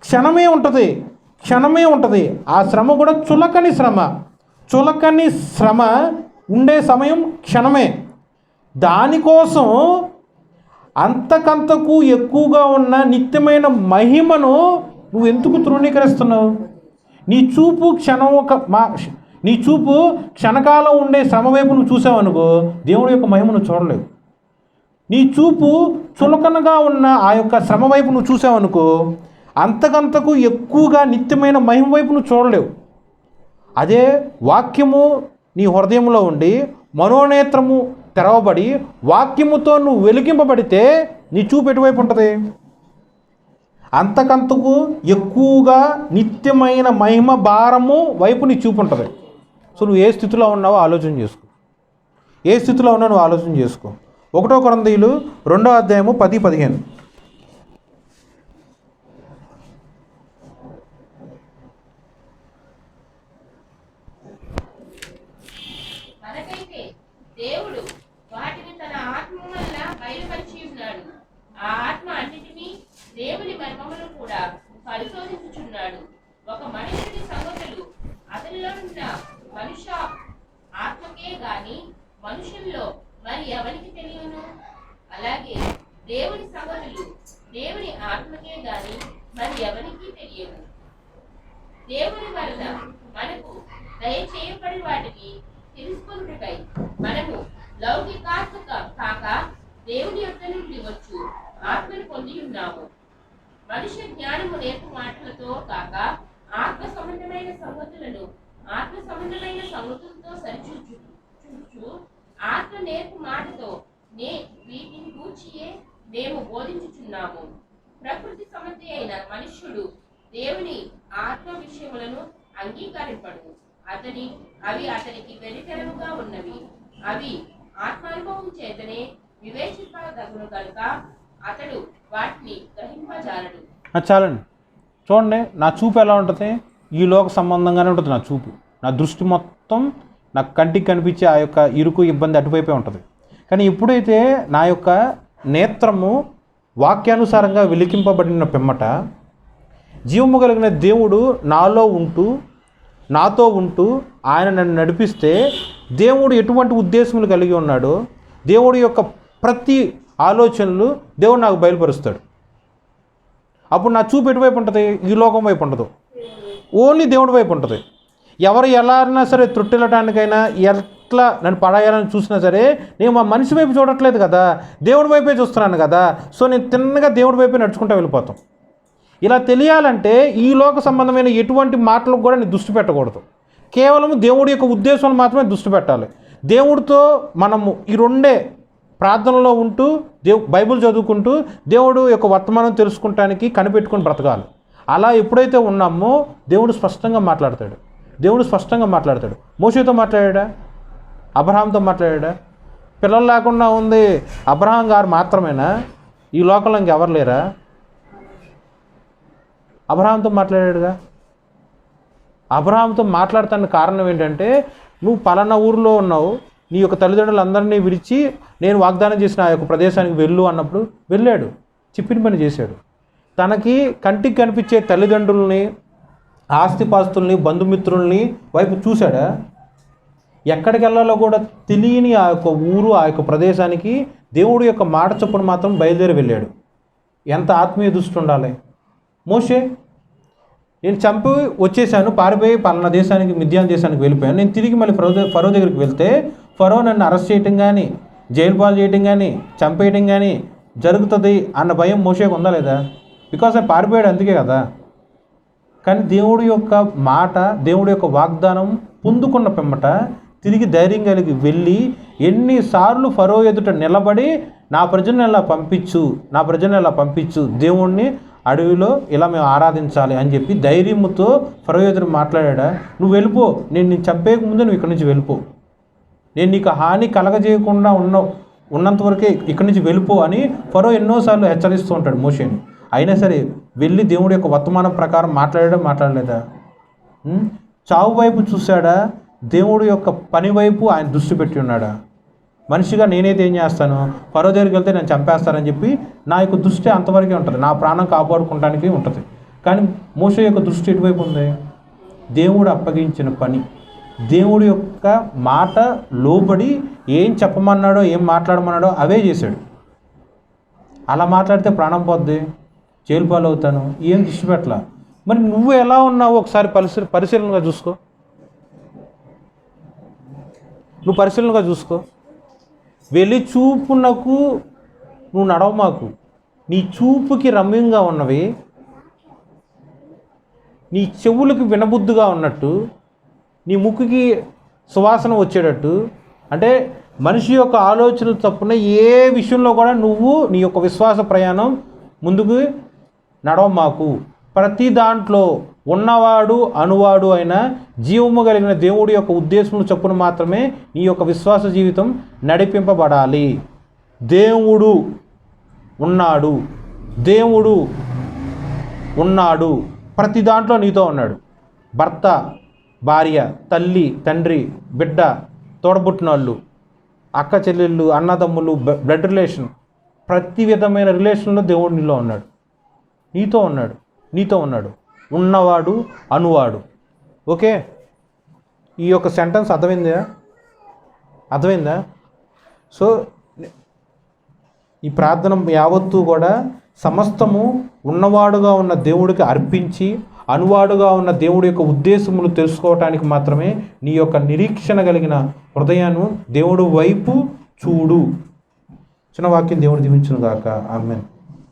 క్షణమే ఉంటుంది. ఆ శ్రమ కూడా చులకని శ్రమ ఉండే సమయం క్షణమే. దానికోసం అంతకంతకు ఎక్కువగా ఉన్న నిత్యమైన మహిమను నువ్వు ఎందుకు తృణీకరిస్తున్నావు? నీ చూపు క్షణకాలం ఉండే శ్రమ వైపు నువ్వు చూసావనుకో, దేవుడి యొక్క మహిమను చూడలేవు. నీ చూపు చులకనగా ఉన్న ఆ యొక్క శ్రమ వైపు నువ్వు చూసావనుకో, అంతకంతకు ఎక్కువగా నిత్యమైన మహిమ వైపు నువ్వు చూడలేవు. అదే వాక్యము నీ హృదయంలో ఉండి మనోనేత్రము తెరవబడి వాక్యముతో నువ్వు వెలిగింపబడితే నీ చూపు ఎటువైపు ఉంటుంది? అంతకంతకు ఎక్కువగా నిత్యమైన మహిమ భారము వైపు నీ చూపు ఉంటుంది. సో నువ్వు ఏ స్థితిలో ఉన్నావో ఆలోచన చేసుకో. ఏ స్థితిలో ఉన్నావు నువ్వు ఆలోచన చేసుకో. 1 కొరింథీయులు 2వ అధ్యాయము 10-15. మనకైతే దేవుడు వాటిని తన ఆత్మ వల్ల బయలుపరిచి ఉన్నాడు. ఆ ఆత్మ అన్నిటినీ దేవుని మర్మములను కూడా పరిశోధించుచున్నాడు. ఒక మనుషుడి సంగతులు అతనిలో ఉన్న మనుష్య ఆత్మకే గాని మనుషుల్లో మరి ఎవరికి తెలియను? అలాగే దేవుని సంగతులు దేవుని ఆత్మకే గాని మరి ఎవరికి తెలియదు. దేవుని వలన మనకు దయచేయబడి వాటిని తెలుసుకొనుటకై మనము లౌకికాత్మ కాక దేవుని యొద్ద నుండి వచ్చు ఆత్మను పొంది ఉన్నాము. మనుష్య జ్ఞానము నేర్పు మాటలతో కాక ఆత్మ సంబంధమైన సంగతులతో సరిచూచు ఆత్మ నేర్పు మాటతో వీటిని కూర్చియే మేము బోధించుచున్నాము. ప్రకృతి సంబంధి అయిన మనుష్యుడు దేవుని ఆత్మ విషయములను అంగీకరింపడు. అవి అతనికి వెరితెరముగా ఉన్నవి. అవి ఆత్మానుభవం చేతనే వివేచింపదగును కనుక అతడు వాటిని గ్రహింపజాలడు. చాలండి, చూడండి నా చూపు ఎలా ఉంటుంది? ఈ లోక సంబంధంగానే ఉంటుంది నా చూపు. నా దృష్టి మొత్తం నాకు కంటికి కనిపించే ఆ యొక్క ఇరుకు ఇబ్బంది అటువైపే ఉంటుంది. కానీ ఎప్పుడైతే నా యొక్క నేత్రము వాక్యానుసారంగా వెలికింపబడిన పిమ్మట జీవము కలిగిన దేవుడు నాలో ఉంటూ నాతో ఉంటూ ఆయన నన్ను నడిపిస్తే దేవుడు ఎటువంటి ఉద్దేశములు కలిగి ఉన్నాడో దేవుడి యొక్క ప్రతి ఆలోచనలు దేవుడు నాకు బయలుపరుస్తాడు. అప్పుడు నా చూపు ఎటువైపు ఉంటుంది? ఈ లోకం వైపు ఉండదు, ఓన్లీ దేవుడి వైపు ఉంటుంది. ఎవరు ఎలా అయినా సరే త్రుట్టిల్లటానికైనా ఎట్లా నన్ను పడేయాలని చూసినా సరే నేను మా మనిషి వైపు చూడట్లేదు కదా, దేవుడి వైపే చూస్తున్నాను కదా. సో నేను తిన్నగా దేవుడి వైపే నడుచుకుంటూ వెళ్ళిపోతాం. ఇలా తెలియాలంటే ఈ లోక సంబంధమైన ఎటువంటి మాటలకు కూడా నేను దృష్టి పెట్టకూడదు. కేవలం దేవుడి యొక్క ఉద్దేశాలు మాత్రమే దృష్టి పెట్టాలి. దేవుడితో మనము ఈ రెండే ప్రార్థనలో ఉంటూ బైబిల్ చదువుకుంటూ దేవుడు యొక్క వర్తమానం తెలుసుకుంటానికి కనిపెట్టుకొని బ్రతకాలి. అలా ఎప్పుడైతే ఉన్నామో దేవుడు స్పష్టంగా మాట్లాడతాడు. మోషేతో మాట్లాడా? అబ్రహాంతో మాట్లాడా? పిల్లలు లేకుండా ఉంది అబ్రహాం గారు మాత్రమేనా? ఈ లోకంలో ఇంకెవరు లేరా? అబ్రహాంతో మాట్లాడాడుగా. అబ్రహాంతో మాట్లాడటానికి కారణం ఏంటంటే నువ్వు పలానా ఊరిలో ఉన్నావు, నీ యొక్క తల్లిదండ్రులందరినీ విడిచి నేను వాగ్దానం చేసిన ఆ యొక్క ప్రదేశానికి వెళ్ళు అన్నప్పుడు వెళ్ళాడు, చెప్పిన పని చేశాడు. తనకి కంటికి కనిపించే తల్లిదండ్రుల్ని, ఆస్తిపాస్తుల్ని, బంధుమిత్రుల్ని వైపు చూశాడా? ఎక్కడికి వెళ్ళాలో కూడా తెలియని ఆ యొక్క ఊరు, ఆ యొక్క ప్రదేశానికి దేవుడు యొక్క మాట చొప్పున మాత్రం బయలుదేరి వెళ్ళాడు. ఎంత ఆత్మీయ దృష్టి ఉండాలి! మోషే, నేను చంపి వచ్చేసాను, పారిపోయి పలానా దేశానికి, మిద్యాన్ దేశానికి వెళ్ళిపోయాను, నేను తిరిగి మళ్ళీ ఫరో దగ్గరికి వెళ్తే ఫరో నన్ను అరెస్ట్ చేయటం కానీ, జైలు పాలు చేయటం కానీ, చంపేయటం కానీ జరుగుతుంది అన్న భయం మోషేకు ఉందా లేదా? బికాస్ ఆయన పారిపోయాడు, అందుకే కదా. కానీ దేవుడి యొక్క మాట, దేవుడి యొక్క వాగ్దానం పొందుకున్న పిమ్మట తిరిగి ధైర్యం కలిగి వెళ్ళి ఎన్నిసార్లు ఫరో ఎదుట నిలబడి నా ప్రజలను ఎలా పంపించు, దేవుణ్ణి అడవిలో ఇలా మేము ఆరాధించాలి అని చెప్పి ధైర్యంతో ఫరో ఎదురు మాట్లాడా. నువ్వు వెళ్ళిపో, నేను చంపేయక ముందు నువ్వు ఇక్కడి నుంచి వెళ్ళిపో, నేను నీకు హాని కలగజేయకుండా ఉన్నంతవరకే ఇక్కడి నుంచి వెళ్ళిపో అని ఫరో ఎన్నోసార్లు హెచ్చరిస్తూ ఉంటాడు మోషేని. అయినా సరే వెళ్ళి దేవుడి యొక్క వర్తమానం ప్రకారం మాట్లాడలేదా? చావు వైపు చూశాడా? దేవుడి యొక్క పని వైపు ఆయన దృష్టి పెట్టి ఉన్నాడా? మనిషిగా నేనైతే ఏం చేస్తాను, ఫరో దగ్గరికి వెళ్తే నేను చంపేస్తానని చెప్పి నా యొక్క దృష్టి అంతవరకే ఉంటుంది, నా ప్రాణం కాపాడుకోవడానికి ఉంటుంది. కానీ మోషే యొక్క దృష్టి ఎటువైపు ఉంది? దేవుడు అప్పగించిన పని, దేవుడి యొక్క మాట లోబడి ఏం చెప్పమన్నాడో, ఏం మాట్లాడమన్నాడో అవే చేశాడు. అలా మాట్లాడితే ప్రాణం పోద్ది, జైలు పాలు అవుతాను, ఏం దృష్టి పెట్టలా. మరి నువ్వు ఎలా ఉన్నావో ఒకసారి పరిశీలనగా చూసుకో. వెళ్ళి చూపునకు నువ్వు నడవమాకు. నీ చూపుకి రమ్యంగా ఉన్నవి నీ చెవులకు వినబుద్దుగా ఉన్నట్టు, నీ ముక్కుకి సువాసన వచ్చేటట్టు, అంటే మనిషి యొక్క ఆలోచన తప్పున ఏ విషయంలో కూడా నువ్వు నీ యొక్క విశ్వాస ప్రయాణం ముందుకు నడవమాకు. ప్రతి దాంట్లో ఉన్నవాడు అనువాడు అయిన జీవము కలిగిన దేవుడి యొక్క ఉద్దేశం చొప్పున మాత్రమే నీ యొక్క విశ్వాస జీవితం నడిపింపబడాలి. దేవుడు ఉన్నాడు, దేవుడు ఉన్నాడు, ప్రతి దాంట్లో నీతో ఉన్నాడు. భర్త, భార్య, తల్లి, తండ్రి, బిడ్డ, తోడబుట్టిన వాళ్ళు, అక్క చెల్లెళ్ళు, అన్నదమ్ములు, బ్లడ్ రిలేషన్, ప్రతి విధమైన రిలేషన్లో దేవుడు నీలో ఉన్నాడు, నీతో ఉన్నాడు, నీతో ఉన్నాడు. ఉన్నవాడు అనువాడు. ఓకే, ఈ యొక్క సెంటెన్స్ అర్థమైందా? సో ఈ ప్రార్థన యావత్తు కూడా సమస్తము ఉన్నవాడుగా ఉన్న దేవుడికి అర్పించి అనువాడుగా ఉన్న దేవుడి యొక్క ఉద్దేశములు తెలుసుకోవటానికి మాత్రమే నీ యొక్క నిరీక్షణ కలిగిన హృదయాన్ని దేవుడు వైపు చూడు. చిన్న వాక్యం దేవుడు దీవించును గాక. ఆమేన్.